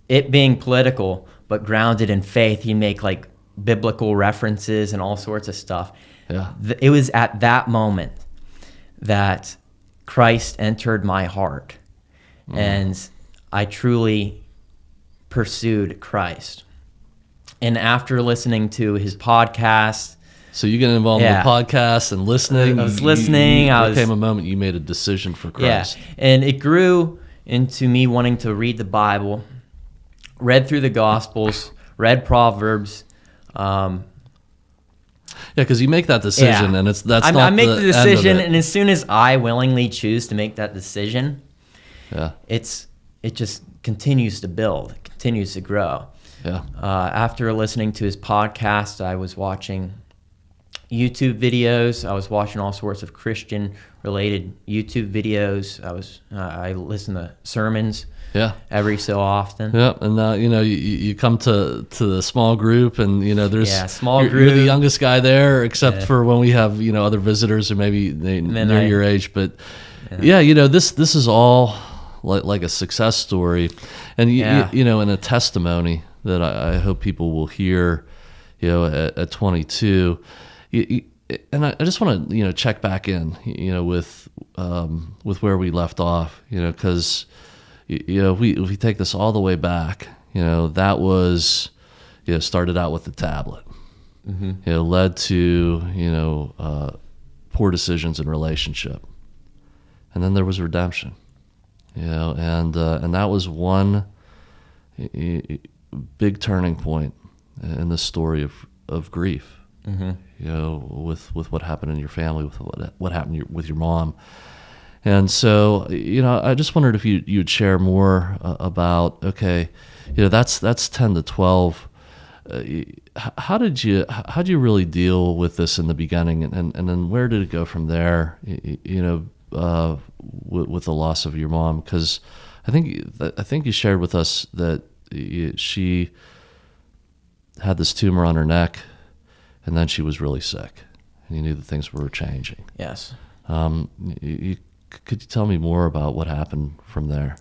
it being political but grounded in faith, he'd make like biblical references and all sorts of stuff. Yeah. It was at that moment that Christ entered my heart, and I truly pursued Christ. And after listening to his podcast, so you get involved in the podcast and listening. I was listening. There came a moment you made a decision for Christ. Yeah, and it grew into me wanting to read the Bible, read through the Gospels, read Proverbs. Because you make that decision, and I make the decision, and as soon as I willingly choose to make that decision, it just continues to build, continues to grow. Yeah. After listening to his podcast, I was watching YouTube videos. I was watching all sorts of Christian-related YouTube videos. I listen to sermons. Every so often. And now you come to the small group, and there's small group. You're the youngest guy there, except for when we have other visitors who maybe near your age. But this is all like a success story, and and a testimony that I hope people will hear. At 22, and I just want to check back in with where we left off, because. If we take this all the way back, that was, started out with the tablet. Led to, poor decisions in relationship. And then there was redemption, and that was one big turning point in the story of grief. With what happened in your family, with what happened with your mom. And so, I just wondered if you'd share more about, okay, that's 10 to 12. How did you really deal with this in the beginning, and then where did it go from there? With the loss of your mom, because I think you shared with us that she had this tumor on her neck, and then she was really sick, and you knew that things were changing. Yes. Could you tell me more about what happened from there?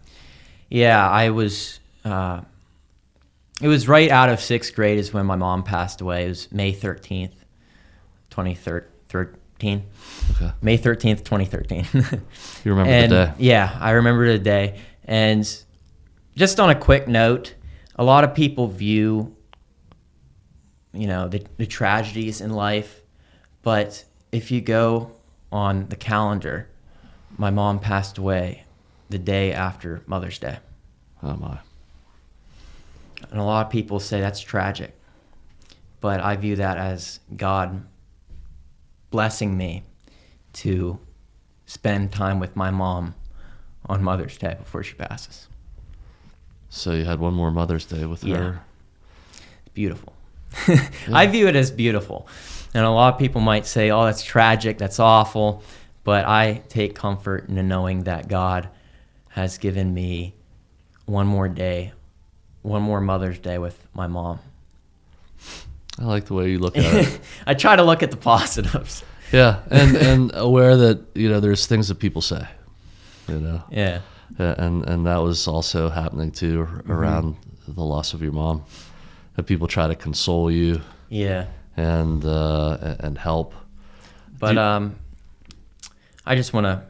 Yeah, I was. It was right out of 6th grade is when my mom passed away. It was May 13th, 2013. Okay. May 13th, 2013. You remember the day? Yeah, I remember the day. And just on a quick note, a lot of people view, the tragedies in life. But if you go on the calendar, my mom passed away the day after Mother's Day. Oh, my. And a lot of people say that's tragic. But I view that as God blessing me to spend time with my mom on Mother's Day before she passes. So you had one more Mother's Day with her? It's beautiful. I view it as beautiful. And a lot of people might say, oh, that's tragic, that's awful. But I take comfort in knowing that God has given me one more day, one more Mother's Day with my mom. I like the way you look at it. I try to look at the positives. Yeah, and aware that, there's things that people say, Yeah. And that was also happening too around the loss of your mom. That people try to console you. Yeah. And help. But I just want to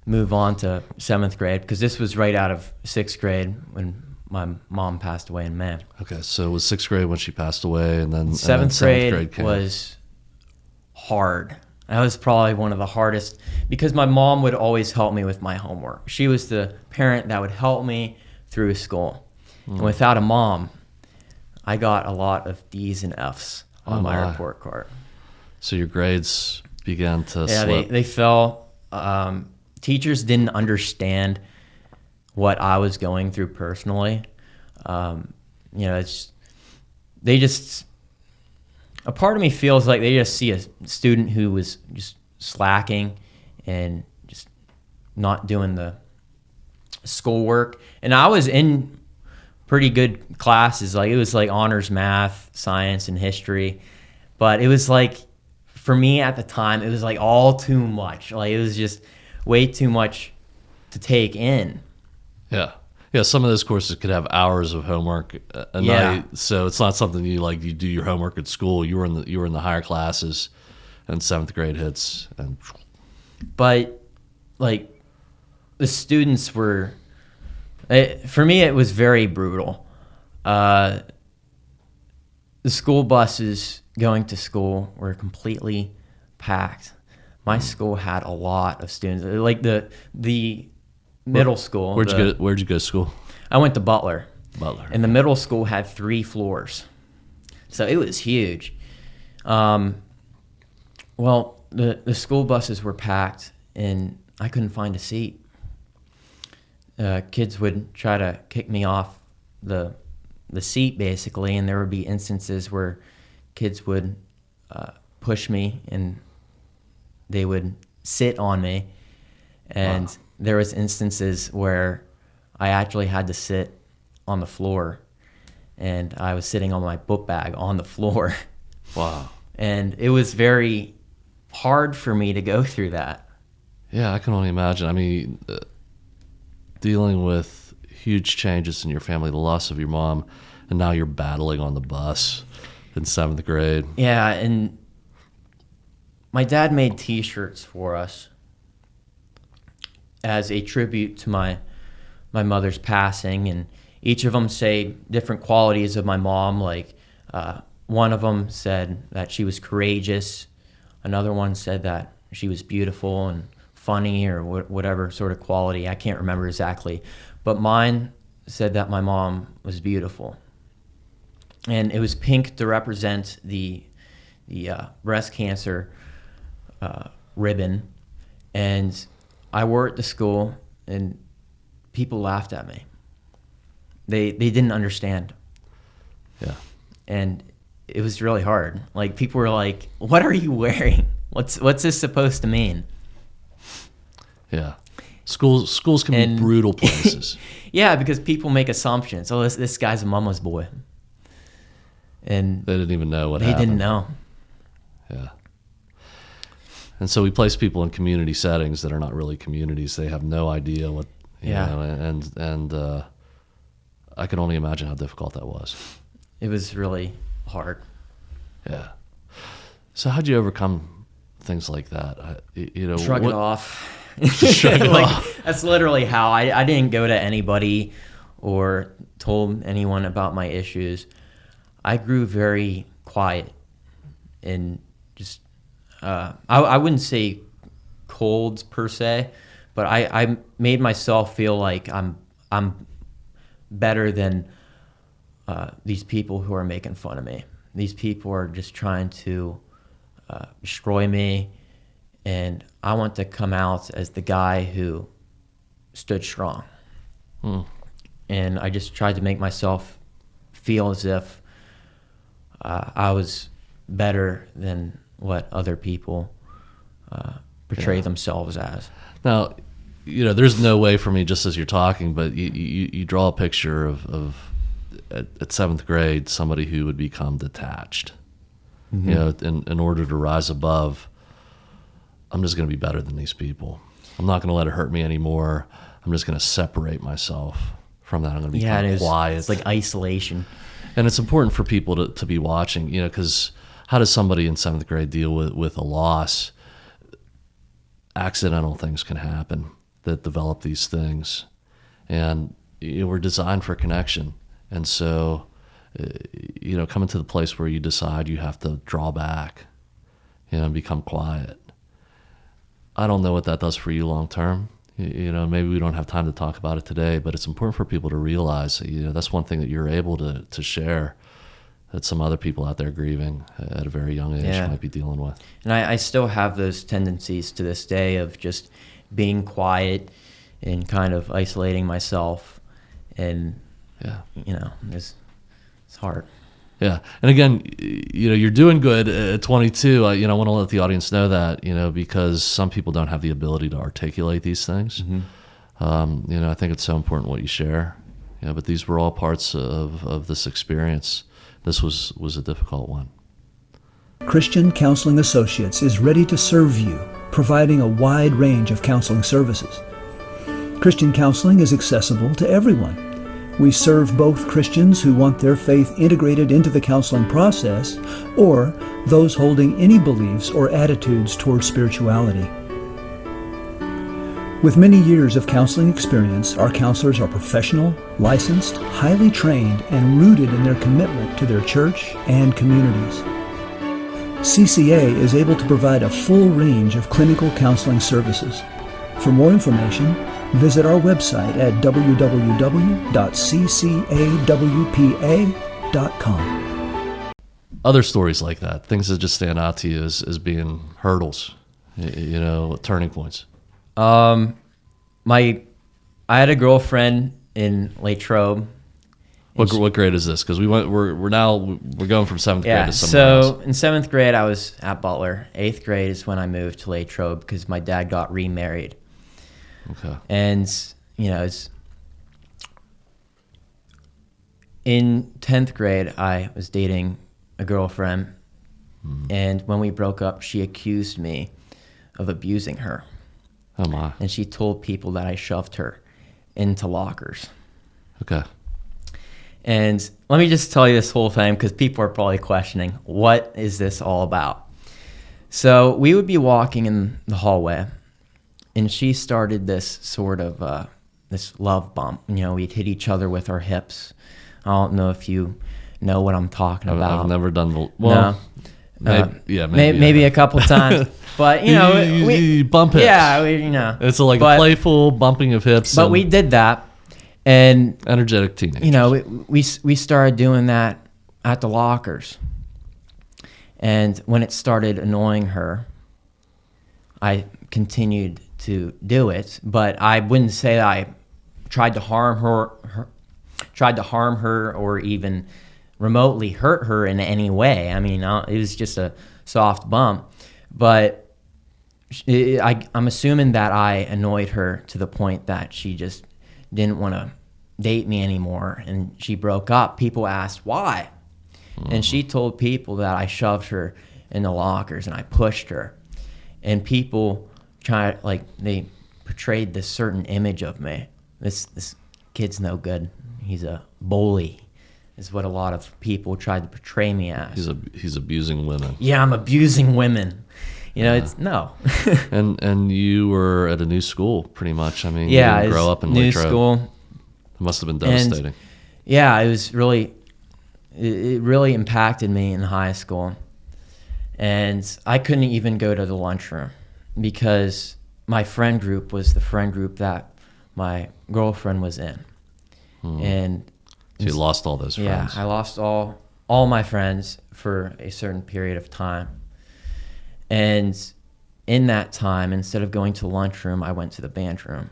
move on to 7th grade because this was right out of 6th grade when my mom passed away in May. Okay, so it was 6th grade when she passed away, and then 7th grade came. Was hard. That was probably one of the hardest because my mom would always help me with my homework. She was the parent that would help me through school. And without a mom, I got a lot of D's and F's on my report card. So your grades began to slip. Yeah, they fell. Teachers didn't understand what I was going through personally. A part of me feels like they just see a student who was just slacking and just not doing the schoolwork. And I was in pretty good classes. Like it was like honors math, science, and history. But it was like, for me at the time, it was like all too much. Like it was just way too much to take in. Yeah. Yeah, some of those courses could have hours of homework a night, so it's not something you do your homework at school. You were in the higher classes, and 7th grade hits, but like the students were, for me it was very brutal. The school buses going to school were completely packed. My school had a lot of students, like the middle school. Where'd you go to school? I went to Butler. Butler. And the middle school had 3 floors. So it was huge. Well, the school buses were packed and I couldn't find a seat. Kids would try to kick me off the seat basically, and there would be instances where kids would push me and they would sit on me. And wow. There was instances where I actually had to sit on the floor, and I was sitting on my book bag on the floor. Wow. And it was very hard for me to go through that. Yeah, I can only imagine. I mean, dealing with huge changes in your family, the loss of your mom, and now you're battling on the bus in 7th grade. Yeah, and my dad made T-shirts for us as a tribute to my mother's passing, and each of them say different qualities of my mom. Like one of them said that she was courageous, another one said that she was beautiful and funny, or whatever sort of quality. I can't remember exactly, but mine said that my mom was beautiful. And it was pink to represent the breast cancer ribbon. And I wore it to school, and people laughed at me. They didn't understand. Yeah. And it was really hard. Like, people were like, "What are you wearing? What's this supposed to mean?" Yeah. Schools can be brutal places. Yeah, because people make assumptions. Oh, this guy's a mama's boy. And They didn't even know what they happened. didn't know. Yeah. And so we place people in community settings that are not really communities. They have no idea what, you know, and I can only imagine how difficult that was. It was really hard. Yeah. So how'd you overcome things like that? Shrug it off. Shrug it Like, off. that's literally how I didn't go to anybody or told anyone about my issues. I grew very quiet and just I wouldn't say cold per se, but I made myself feel like I'm better than these people who are making fun of me. These people are just trying to destroy me, and I want to come out as the guy who stood strong. And I just tried to make myself feel as if I was better than what other people portray themselves as. Now, there's no way for me, just as you're talking, but you draw a picture of at seventh grade, somebody who would become detached. In order to rise above, I'm just going to be better than these people. I'm not going to let it hurt me anymore. I'm just going to separate myself from that. I'm going to become quiet. It's like isolation. And it's important for people to be watching, because how does somebody in seventh grade deal with a loss? Accidental things can happen that develop these things. And we're designed for connection. And so, coming to the place where you decide you have to draw back, and become quiet. I don't know what that does for you long term. Maybe we don't have time to talk about it today, but it's important for people to realize, that's one thing that you're able to share that some other people out there grieving at a very young age might be dealing with. And I still have those tendencies to this day of just being quiet and kind of isolating myself. And, it's hard. Yeah. And again, you're doing good at 22. I want to let the audience know that, because some people don't have the ability to articulate these things. I think it's so important what you share. But these were all parts of this experience. This was a difficult one. Christian Counseling Associates is ready to serve you, providing a wide range of counseling services. Christian counseling is accessible to everyone. We serve both Christians who want their faith integrated into the counseling process, or those holding any beliefs or attitudes toward spirituality. With many years of counseling experience, our counselors are professional, licensed, highly trained, and rooted in their commitment to their church and communities. CCA is able to provide a full range of clinical counseling services. For more information, visit our website at www.ccawpa.com. Other stories like that, things that just stand out to you as being hurdles, turning points. I had a girlfriend in Latrobe. What grade is this? Because we're going from seventh grade to somewhere so else. In seventh grade I was at Butler. Eighth grade is when I moved to Latrobe because my dad got remarried. Okay. And it's in 10th grade I was dating a girlfriend, and when we broke up, she accused me of abusing her. Oh my. And she told people that I shoved her into lockers. Okay. And let me just tell you this whole thing because people are probably questioning, what is this all about? So we would be walking in the hallway, and she started this sort of this love bump. We'd hit each other with our hips. I don't know if you know what I'm talking about. I've never done the... No. Maybe a couple times. But, we bump hips. Yeah, It's a playful bumping of hips. But we did that, And Energetic teenagers. you know, we started doing that at the lockers. And when it started annoying her, I continued to do it, but I wouldn't say that I tried to harm her or even remotely hurt her in any way. I mean, it was just a soft bump, but I'm assuming that I annoyed her to the point that she just didn't want to date me anymore, and she broke up. People asked why, and she told people that I shoved her in the lockers and I pushed her, and people they portrayed this certain image of me. This kid's no good. He's a bully, is what a lot of people tried to portray me as. He's abusing women. Yeah, I'm abusing women. You know, it's no. And you were at a new school, pretty much. I mean, Yeah, you didn't grow up in new Latrobe. school. It must have been devastating. And, yeah, it really impacted me in high school. And I couldn't even go to the lunchroom because my friend group was the friend group that my girlfriend was in. And So you lost all those yeah, friends. I lost all my friends for a certain period of time. And in that time, instead of going to the lunchroom, I went to the band room.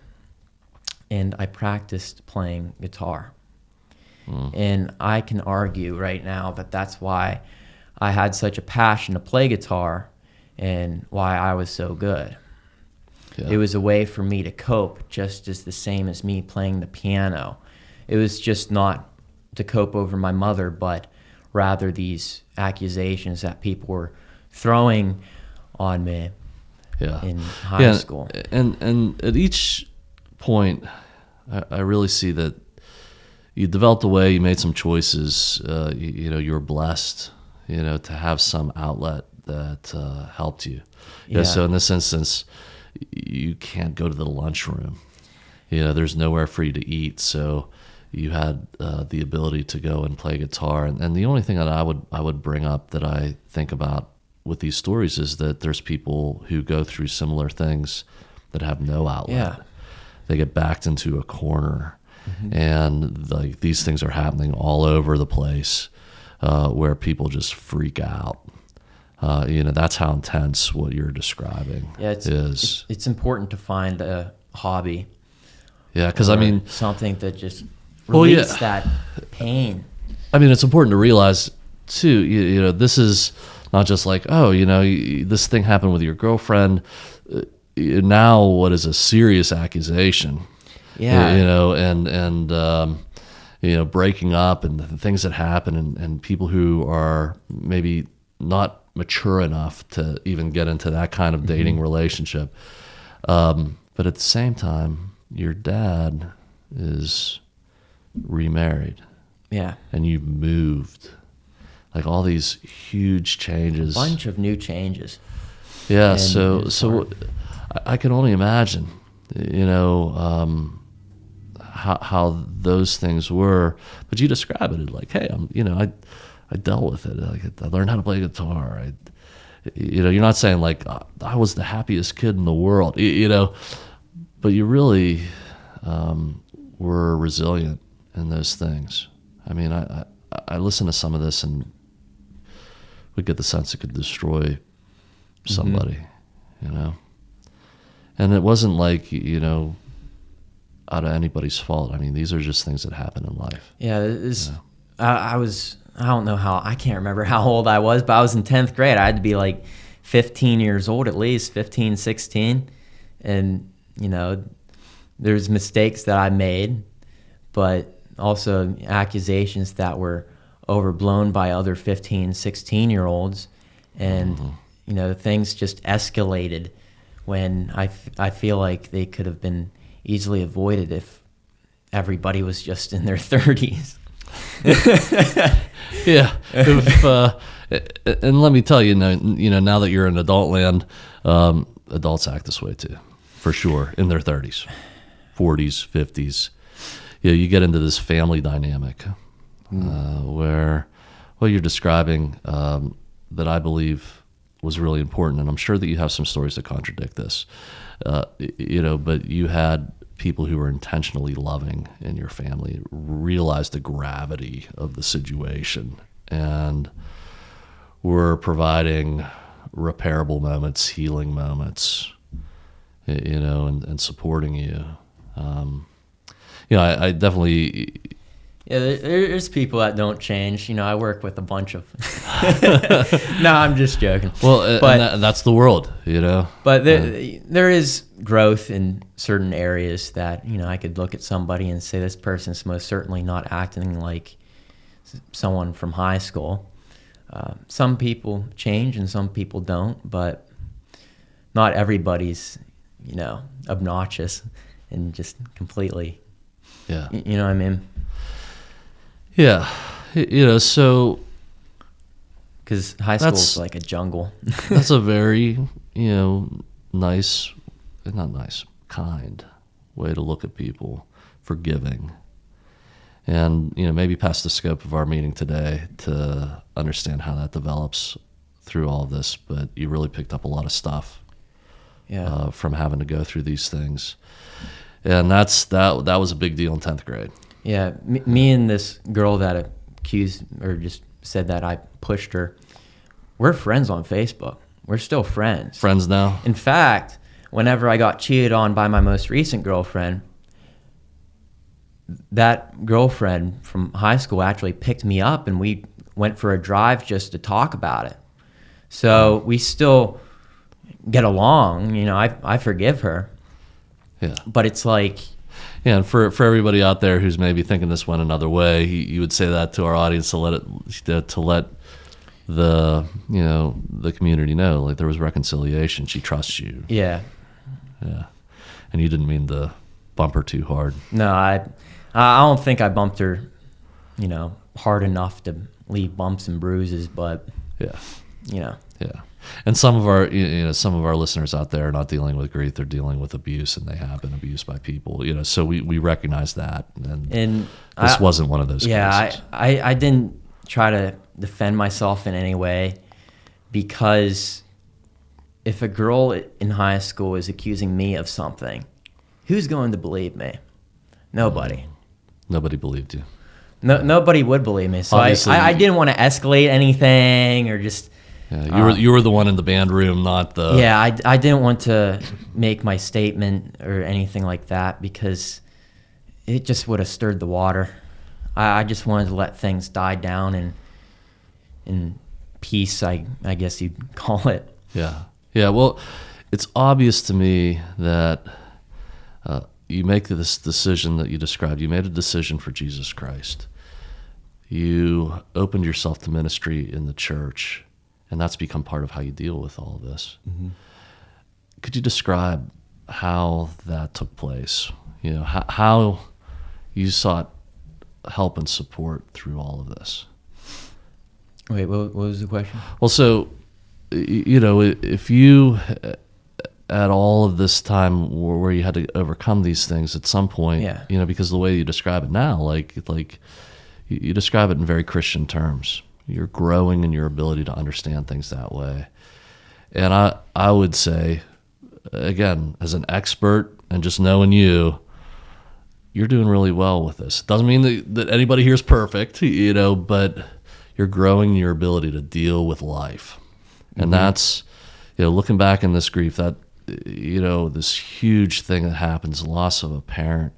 And I practiced playing guitar. And I can argue right now that that's why I had such a passion to play guitar and why I was so good. Yeah. It was a way for me to cope, just as the same as me playing the piano. It was just not to cope over my mother, but rather these accusations that people were throwing on me in high school. And at each point, I really see that you developed a way, you made some choices, you were blessed, to have some outlet that helped you. Yeah. So in this instance, you can't go to the lunchroom. There's nowhere for you to eat, so you had the ability to go and play guitar. And the only thing that I would bring up that I think about with these stories is that there's people who go through similar things that have no outlet. Yeah. They get backed into a corner, and like these things are happening all over the place, where people just freak out. That's how intense what you're describing is. It's important to find a hobby. Yeah, because I mean, something that just relieves that pain. I mean, it's important to realize too. This is not just like, this thing happened with your girlfriend. Now, what is a serious accusation? Yeah. And breaking up and the things that happen, and people who are maybe not mature enough to even get into that kind of dating relationship. But at the same time, your dad is remarried. Yeah. And you've moved. Like all these huge changes. A bunch of new changes. Yeah, And so I can only imagine, how those things were. But you describe it like, hey, I dealt with it. Like, I learned how to play guitar. You're not saying like I was the happiest kid in the world, but you really were resilient in those things. I mean, I listen to some of this and would get the sense it could destroy somebody, And it wasn't like, out of anybody's fault. I mean, these are just things that happen in life. Yeah, I don't know I can't remember how old I was, but I was in 10th grade. I had to be like 15 years old at least, 15, 16. And, there's mistakes that I made, but also accusations that were overblown by other 15, 16-year-olds. And, things just escalated when I feel like they could have been easily avoided if everybody was just in their 30s. Yeah. And let me tell you, now that you're in adult land, adults act this way too, for sure, in their 30s, 40s, 50s. You get into this family dynamic where what you're describing that I believe was really important, and I'm sure that you have some stories that contradict this, but you had people who are intentionally loving in your family realize the gravity of the situation, and we're providing repairable moments, healing moments, and supporting you. I definitely. Yeah, there's people that don't change. I work with a bunch of. No, I'm just joking. Well, but that's the world, But there is growth in certain areas that I could look at somebody and say this person's most certainly not acting like someone from high school. Some people change and some people don't, but not everybody's obnoxious and just completely. Yeah. You know what I mean? Yeah, so because high school's like a jungle. That's a very, nice, not nice, kind way to look at people, forgiving, and maybe past the scope of our meeting today to understand how that develops through all this. But you really picked up a lot of stuff, from having to go through these things, and that was a big deal in 10th grade. Yeah, me and this girl that accused or just said that I pushed her, we're friends on Facebook. We're still friends. Friends now? In fact, whenever I got cheated on by my most recent girlfriend, that girlfriend from high school actually picked me up and we went for a drive just to talk about it. So we still get along. I forgive her. Yeah. But it's like... Yeah, and for everybody out there who's maybe thinking this went another way, you would say that to our audience to let the community know, like, there was reconciliation. She trusts you. Yeah. Yeah, and you didn't mean to bump her too hard. No, I don't think I bumped her, hard enough to leave bumps and bruises. But yeah. Yeah. And some of our listeners out there are not dealing with grief; they're dealing with abuse, and they have been abused by people. So we recognize that, and this wasn't one of those cases. I didn't try to defend myself in any way, because if a girl in high school is accusing me of something, who's going to believe me? Nobody. Nobody believed you. No, nobody would believe me. So I didn't want to escalate anything or just. Yeah, you were the one in the band room, not the... Yeah, I didn't want to make my statement or anything like that because it just would have stirred the water. I just wanted to let things die down and in peace, I guess you'd call it. Yeah. Well, it's obvious to me that you make this decision that you described. You made a decision for Jesus Christ. You opened yourself to ministry in the church. And that's become part of how you deal with all of this. Mm-hmm. Could you describe how that took place? How you sought help and support through all of this. Wait, what was the question? Well, so, if you, at all of this time where you had to overcome these things at some point, because the way you describe it now, like you describe it in very Christian terms. You're growing in your ability to understand things that way. And I would say, again, as an expert and just knowing you're doing really well with this. Doesn't mean that anybody here is perfect, but you're growing in your ability to deal with life. And mm-hmm. that's, looking back in this grief, that, this huge thing that happens, loss of a parent,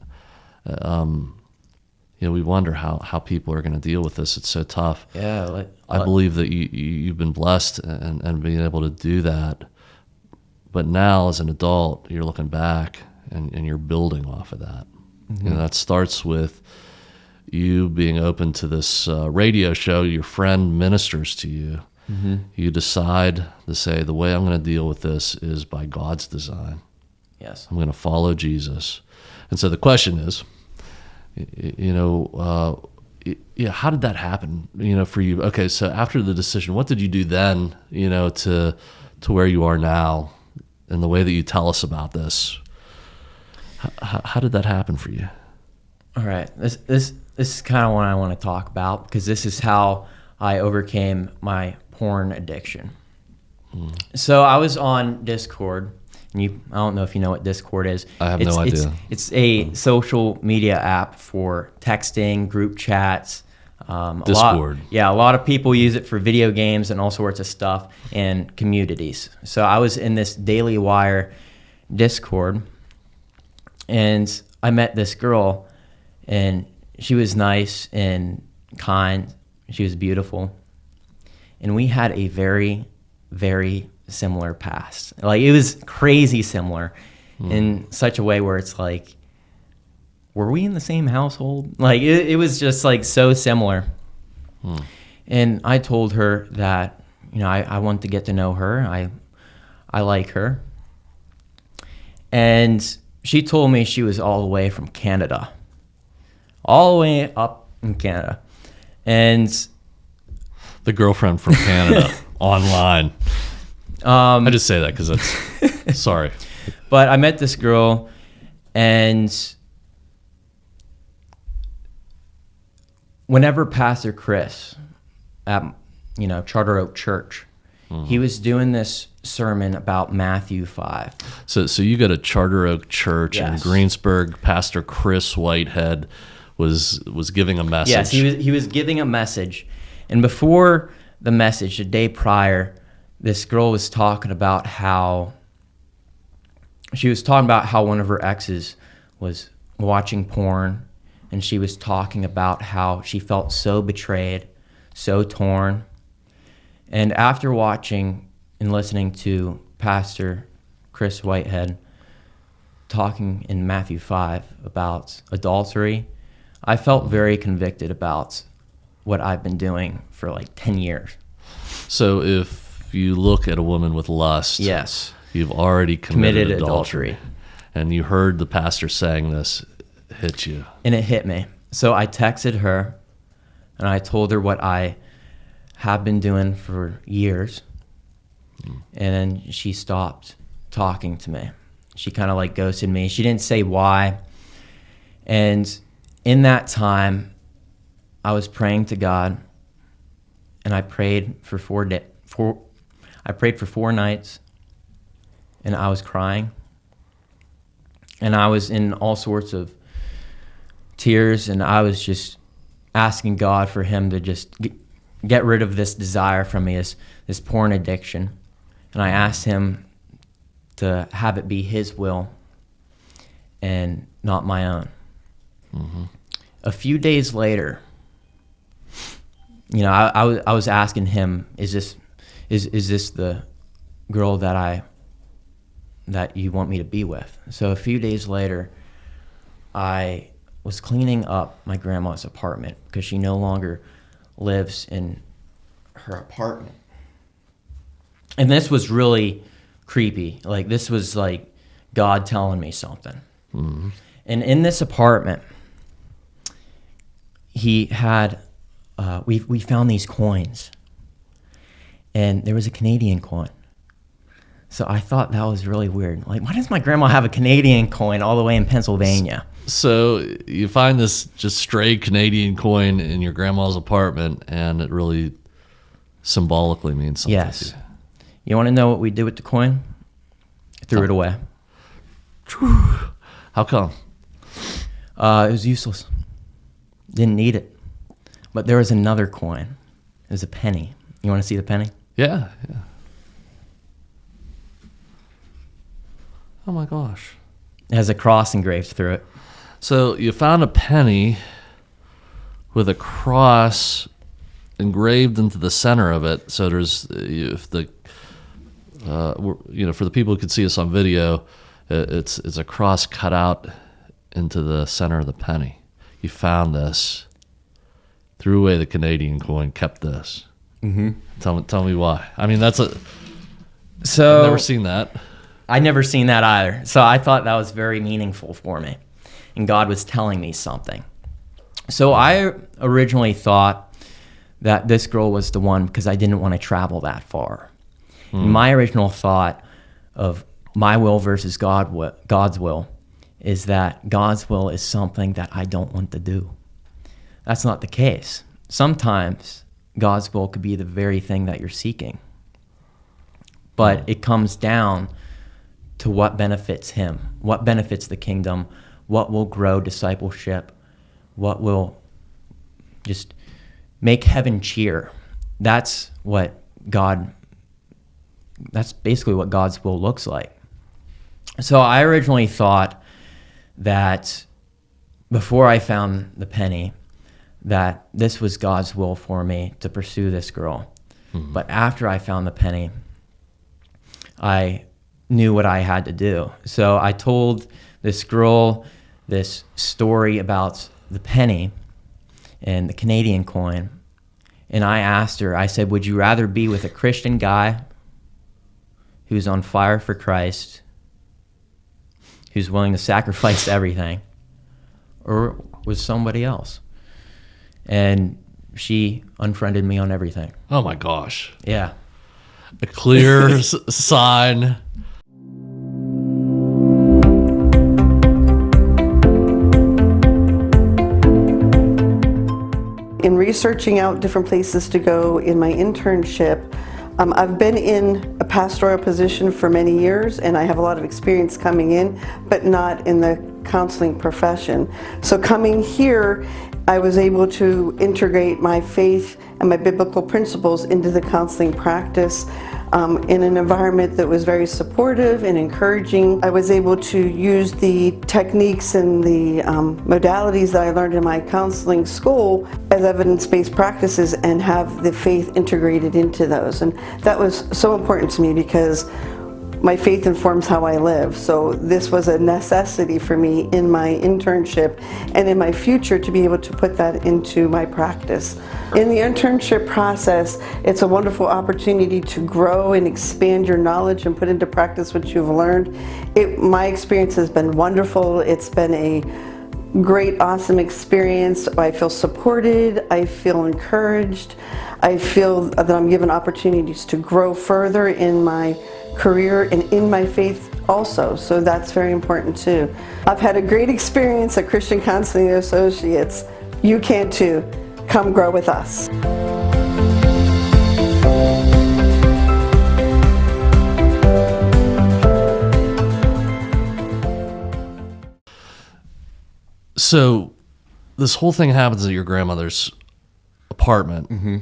we wonder how people are going to deal with this. It's so tough. Yeah, I believe that you've been blessed and being able to do that. But now, as an adult, you're looking back and you're building off of that. Mm-hmm. That starts with you being open to this radio show. Your friend ministers to you. Mm-hmm. You decide to say, the way I'm going to deal with this is by God's design. Yes, I'm going to follow Jesus. And so the question is, how did that happen, for you? Okay, so after the decision, what did you do then, to where you are now and the way that you tell us about this? How did that happen for you? All right, this is kind of what I want to talk about because this is how I overcame my porn addiction. So I was on Discord I don't know if you know what Discord is. I have no idea. It's a social media app for texting, group chats. Discord. A lot of people use it for video games and all sorts of stuff and communities. So I was in this Daily Wire Discord, and I met this girl, and she was nice and kind. She was beautiful. And we had a very, very similar past. Like, it was crazy similar in such a way where it's like, were we in the same household? Like, it was just like so similar. And I told her that, I want to get to know her. I like her. And she told me she was all the way from Canada. All the way up in Canada. And the girlfriend from Canada online. I just say that because that's sorry. But I met this girl, and whenever Pastor Chris at Charter Oak Church, he was doing this sermon about Matthew 5. So you go to Charter Oak Church in Yes. Greensburg. Pastor Chris Whitehead was giving a message. Yes, he was giving a message, and before the message, the day prior, this girl was talking about how one of her exes was watching porn, and she was talking about how she felt so betrayed, so torn. And after watching and listening to Pastor Chris Whitehead talking in Matthew 5 about adultery, I felt very convicted about what I've been doing for like 10 years. So if you look at a woman with lust, Yes. you've already committed adultery. adultery. And you heard the pastor saying this, it hit you. And it hit me. So I texted her, and I told her what I have been doing for years. And then she stopped talking to me. She kind of like ghosted me. She didn't say why. And in that time, I was praying to God, and I prayed for 4 nights, and I was crying. And I was in all sorts of tears, and I was just asking God for him to just get rid of this desire from me, this porn addiction. And I asked him to have it be his will and not my own. A few days later, I was asking him, is this the girl that you want me to be with? So a few days later, I was cleaning up my grandma's apartment because she no longer lives in her apartment. And this was really creepy. Like, this was like God telling me something. And in this apartment, he had, we found these coins. And there was a Canadian coin. So I thought that was really weird. Like, why does my grandma have a Canadian coin all the way in Pennsylvania? So you find this just stray Canadian coin in your grandma's apartment, and it really symbolically means something. Yes. You want to know what we did with the coin? Threw it away. How come? It was useless. Didn't need it. But there was another coin. It was a penny. You want to see the penny? Yeah. Oh my gosh. It has a cross engraved through it. So you found a penny with a cross engraved into the center of it. So there's, if the, for the people who could see us on video, it's a cross cut out into the center of the penny. You found this, threw away the Canadian coin, kept this. Tell me why. I mean, I've never seen that. I'd never seen that either. So I thought that was very meaningful for me. And God was telling me something. So I originally thought that this girl was the one because I didn't want to travel that far. My original thought of my will versus God's will is that God's will is something that I don't want to do. That's not the case. Sometimes God's will could be the very thing that you're seeking. But it comes down to what benefits him, what benefits the kingdom, what will grow discipleship, what will just make heaven cheer. That's basically what God's will looks like. So I originally thought that before I found the penny, that this was God's will for me to pursue this girl. But after I found the penny, I knew what I had to do. So I told this girl this story about the penny and the Canadian coin. And I asked her, I said, would you rather be with a Christian guy who's on fire for Christ, who's willing to sacrifice everything, or with somebody else? And she unfriended me on everything. Oh my gosh. Yeah. A clear sign. In researching out different places to go in my internship, I've been in a pastoral position for many years, and I have a lot of experience coming in, but not in the counseling profession. So coming here, I was able to integrate my faith and my biblical principles into the counseling practice in an environment that was very supportive and encouraging. I was able to use the techniques and the modalities that I learned in my counseling school as evidence-based practices and have the faith integrated into those. And that was so important to me because my faith informs how I live. So this was a necessity for me in my internship and in my future to be able to put that into my practice. In the internship process, it's a wonderful opportunity to grow and expand your knowledge and put into practice what you've learned. My experience has been wonderful. It's been a great, awesome experience. I feel supported. I feel encouraged. I feel that I'm given opportunities to grow further in my career and in my faith also, so that's very important too. I've had a great experience at Christian Counseling Associates. You can too. Come grow with us. So this whole thing happens at your grandmother's apartment. Mm-hmm.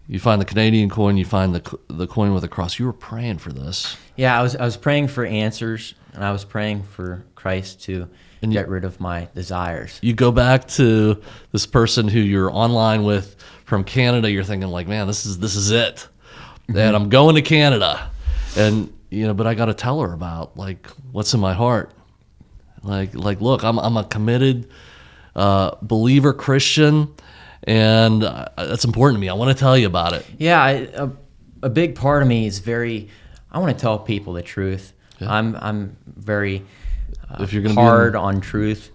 You find the Canadian coin, you find the coin with a cross. You were praying for this. Yeah, I was praying for answers, and I was praying for Christ to get rid of my desires. You go back to this person who you're online with from Canada. You're thinking like, man, this is it, mm-hmm. and I'm going to Canada, and but I got to tell her about like what's in my heart. Like look, I'm a committed believer Christian. And that's important to me. I want to tell you about it. Yeah, a big part of me is I want to tell people the truth. Yeah. I'm very if you're gonna hard on truth.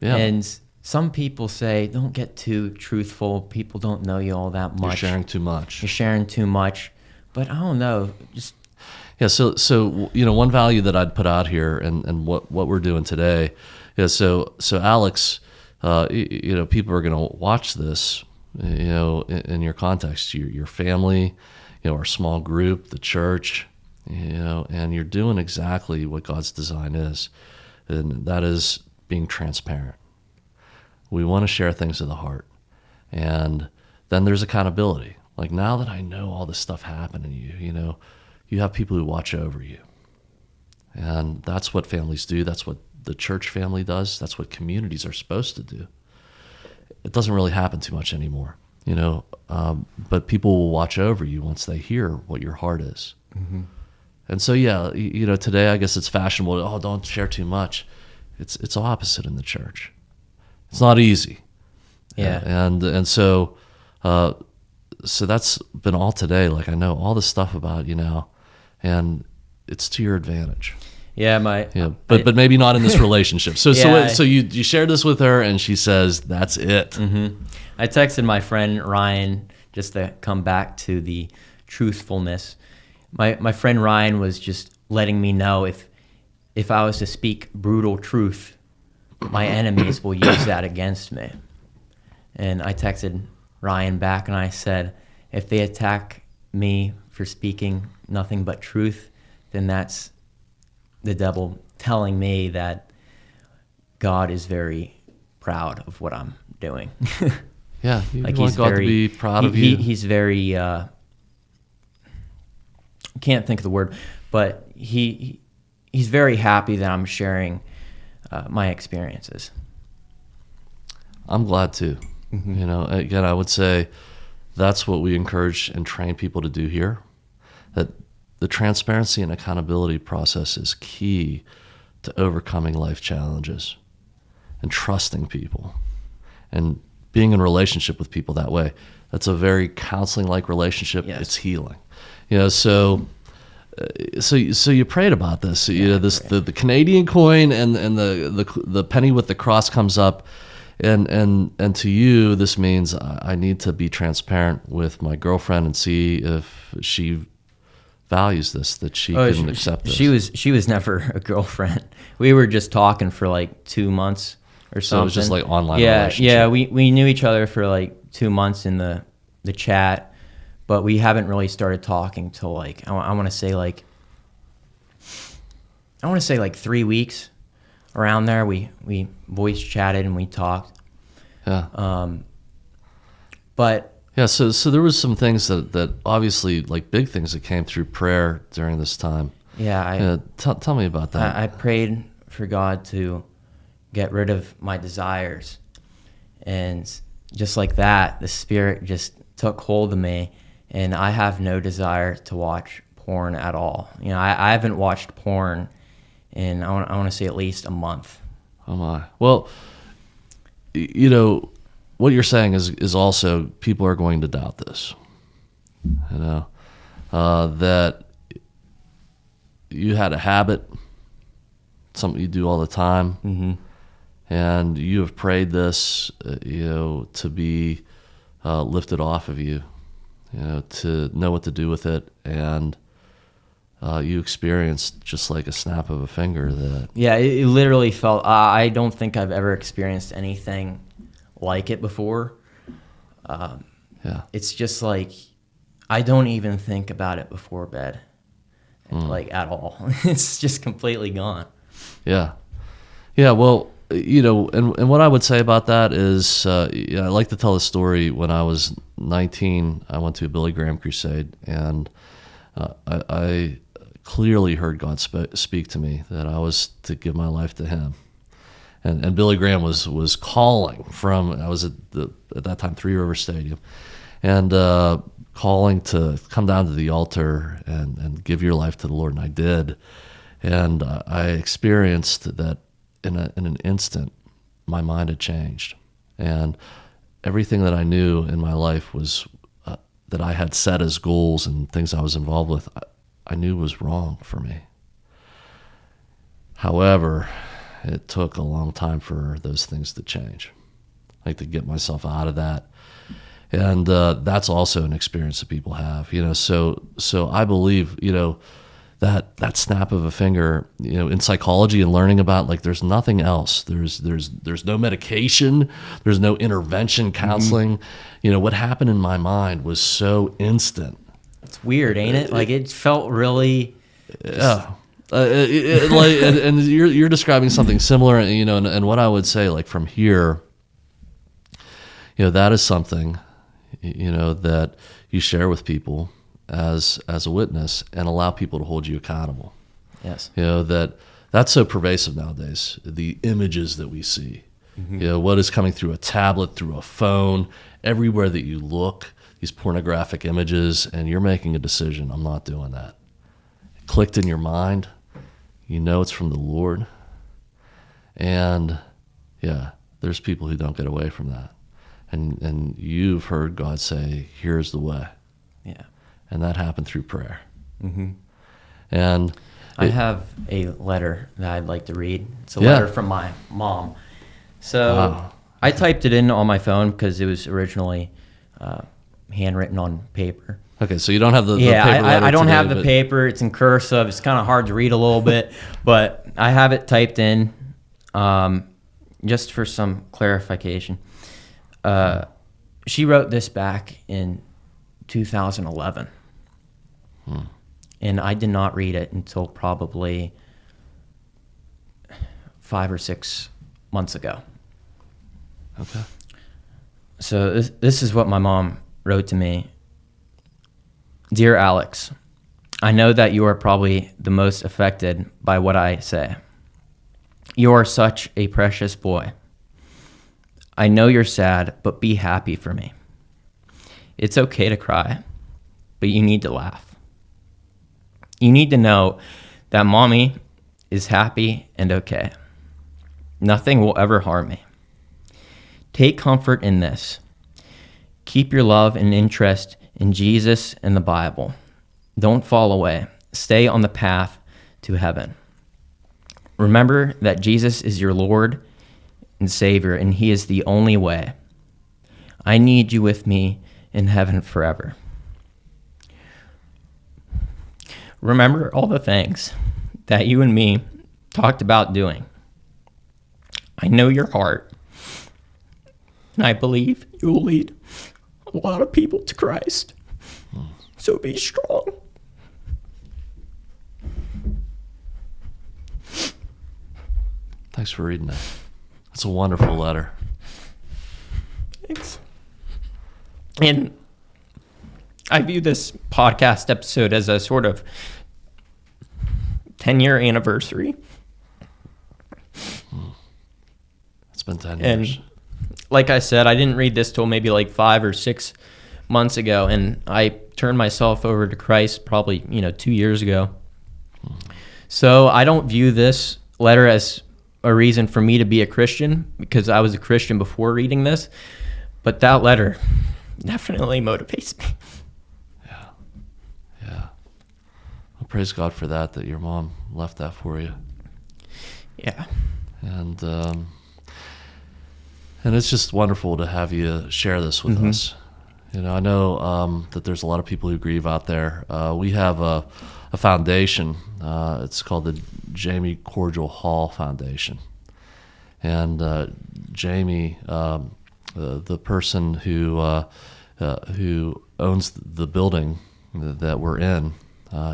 Yeah. And some people say, don't get too truthful. People don't know you all that much. You're sharing too much. You're sharing too much. But I don't know. Just yeah. So one value that I'd put out here, and what we're doing today, is so Alex. People are going to watch this, in your context, your family, our small group, the church, and you're doing exactly what God's design is, and that is being transparent. We want to share things of the heart, and then there's accountability. Like now that I know all this stuff happened to you, you have people who watch over you, and that's what families do. That's what the church family does. That's what communities are supposed to do. It doesn't really happen too much anymore, but people will watch over you once they hear what your heart is. Mm-hmm. And so, yeah, today I guess it's fashionable. Oh, don't share too much. It's opposite in the church. It's not easy. Yeah. And so that's been all today. Like I know all this stuff about you now, and it's to your advantage. Yeah, but maybe not in this relationship. So yeah, so you shared this with her, and she says that's it. Mm-hmm. I texted my friend Ryan just to come back to the truthfulness. My friend Ryan was just letting me know if I was to speak brutal truth, my enemies will use that against me. And I texted Ryan back and I said, if they attack me for speaking nothing but truth, then that's the devil telling me that God is very proud of what I'm doing. Yeah, you Like want he's God very, to be proud of you. He's very, can't think of the word, but he's very happy that I'm sharing my experiences. I'm glad too. You know, again, I would say that's what we encourage and train people to do here. That the transparency and accountability process is key to overcoming life challenges and trusting people and being in relationship with people that way. That's a very counseling-like relationship. Yes. It's healing. You know, so you prayed about this. You know, the Canadian coin and the penny with the cross comes up, and to you this means I need to be transparent with my girlfriend and see if she values this, that she can accept this. She was never a girlfriend. We were just talking for like 2 months or something. So it was just like online yeah, relationship. Yeah, we knew each other for like 2 months in the chat, but we haven't really started talking till like I want to say like 3 weeks around there. We voice chatted and we talked. Yeah. But Yeah, so there was some things that obviously, like big things that came through prayer during this time. yeah, Tell me about that. I prayed for God to get rid of my desires. And just like that, the Spirit just took hold of me, and I have no desire to watch porn at all. You know, I haven't watched porn in, I want to say at least a month. Oh my. Well, you know, what you're saying is also people are going to doubt this. You know, that you had a habit, something you do all the time, and you have prayed this, you know, to be lifted off of you, you know, to know what to do with it, and you experienced just like a snap of a finger that. Yeah, it literally felt, I don't think I've ever experienced anything like it before. Yeah. It's just like, I don't even think about it before bed, like at all. It's just completely gone. Yeah. Yeah, well, you know, and what I would say about that is, I like to tell a story. When I was 19, I went to a Billy Graham crusade, and I clearly heard God speak to me that I was to give my life to Him. And Billy Graham was calling from, I was at that time, Three River Stadium, and calling to come down to the altar and give your life to the Lord, and I did. And I experienced that in an instant, my mind had changed. And everything that I knew in my life was that I had set as goals and things I was involved with, I knew was wrong for me. However, it took a long time for those things to change, like to get myself out of that. And that's also an experience that people have, you know. So I believe, you know, that snap of a finger, you know, in psychology and learning about, like, there's nothing else. There's no medication. There's no intervention counseling. You know, what happened in my mind was so instant. It's weird, ain't it? Like, it felt really. Yeah. Like, and you're describing something similar, you know, and what I would say, like, from here, you know, that is something, you know, that you share with people as a witness and allow people to hold you accountable. Yes. You know, that's so pervasive nowadays, the images that we see. You know, what is coming through a tablet, through a phone, everywhere that you look, these pornographic images, and you're making a decision, I'm not doing that. It clicked in your mind, you know it's from the Lord. And yeah, there's people who don't get away from that. And you've heard God say, here's the way. Yeah. And that happened through prayer. And I have a letter that I'd like to read. It's a letter from my mom. So Wow. I typed it in on my phone because it was originally handwritten on paper. Okay, so you don't have the Yeah, paper letter I don't today, have the but- paper. It's in cursive. It's kind of hard to read a little bit, but I have it typed in just for some clarification. She wrote this back in 2011. And I did not read it until probably 5 or 6 months ago. Okay. So this is what my mom wrote to me. Dear Alex, I know that you are probably the most affected by what I say. You are such a precious boy. I know you're sad, but be happy for me. It's okay to cry, but you need to laugh. You need to know that mommy is happy and okay. Nothing will ever harm me. Take comfort in this. Keep your love and interest in Jesus and the Bible. Don't fall away. Stay on the path to heaven. Remember that Jesus is your Lord and Savior, and He is the only way. I need you with me in heaven forever. Remember all the things that you and me talked about doing. I know your heart, and I believe you will lead a lot of people to Christ. So be strong. Thanks for reading that. It's a wonderful letter. Thanks. And I view this podcast episode as a sort of 10-year anniversary. It's been 10 And years. like I said, I didn't read this till maybe like 5 or 6 months ago, and I turned myself over to Christ probably 2 years ago. So I don't view this letter as a reason for me to be a Christian, because I was a Christian before reading this, but that letter definitely motivates me. Yeah. Well, praise God for that your mom left that for you. Yeah. And it's just wonderful to have you share this with us. I know that there's a lot of people who grieve out there. We have a foundation. It's called the Jamie Cordial Hall Foundation. And Jamie, the person who owns the building that we're in,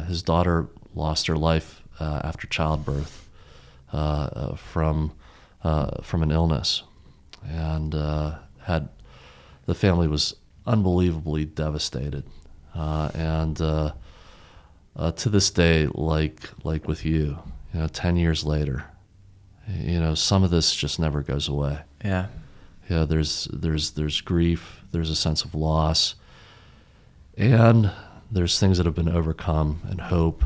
his daughter lost her life after childbirth from an illness, and the family was unbelievably devastated, and to this day, like with you, 10 years later, some of this just never goes away. Yeah. There's grief, there's a sense of loss, and there's things that have been overcome, and hope,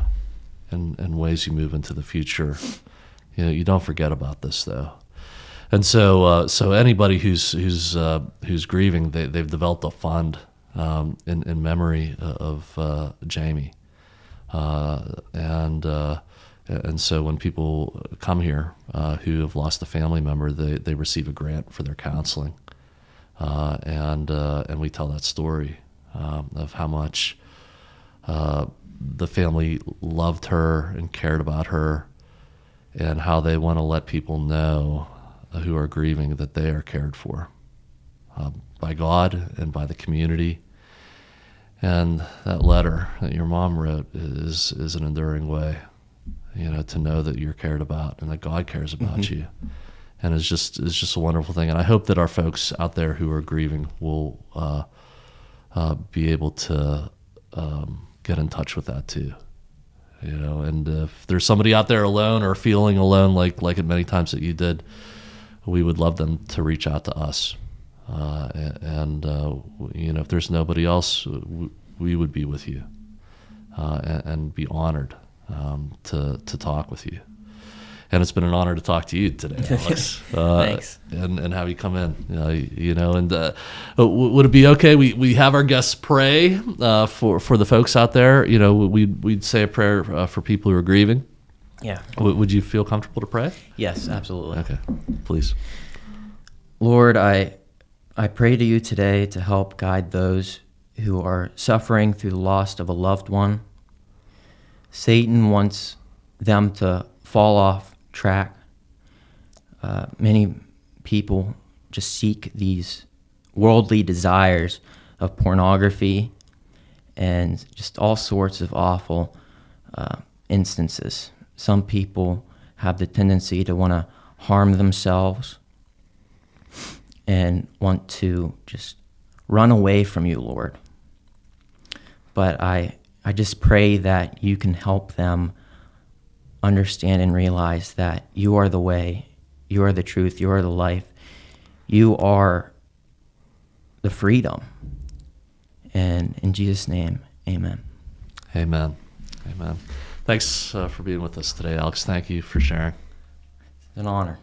and ways you move into the future. You don't forget about this, though. And so anybody who's grieving, they've developed a fund in memory of Jamie, and so when people come here who have lost a family member, they receive a grant for their counseling, and we tell that story of how much the family loved her and cared about her, and how they want to let people know who are grieving that they are cared for by God and by the community. And that letter that your mom wrote is an enduring way, to know that you're cared about and that God cares about you. And it's just a wonderful thing. And I hope that our folks out there who are grieving will be able to get in touch with that too. And if there's somebody out there alone or feeling alone, like it many times that you did, we would love them to reach out to us. If there's nobody else, we would be with you and be honored to talk with you. And it's been an honor to talk to you today, Alex. Thanks. And have you come in, would it be okay? We have our guests pray for the folks out there. We'd say a prayer for people who are grieving. Yeah. Would you feel comfortable to pray? Yes, absolutely. Okay, please. Lord, I pray to you today to help guide those who are suffering through the loss of a loved one. Satan wants them to fall off track. Many people just seek these worldly desires of pornography and just all sorts of awful instances. Some people have the tendency to want to harm themselves and want to just run away from you, Lord. But I just pray that you can help them understand and realize that you are the way, you are the truth, you are the life, you are the freedom. And in Jesus' name, amen. Amen. Amen. Thanks for being with us today, Alex. Thank you for sharing. It's an honor.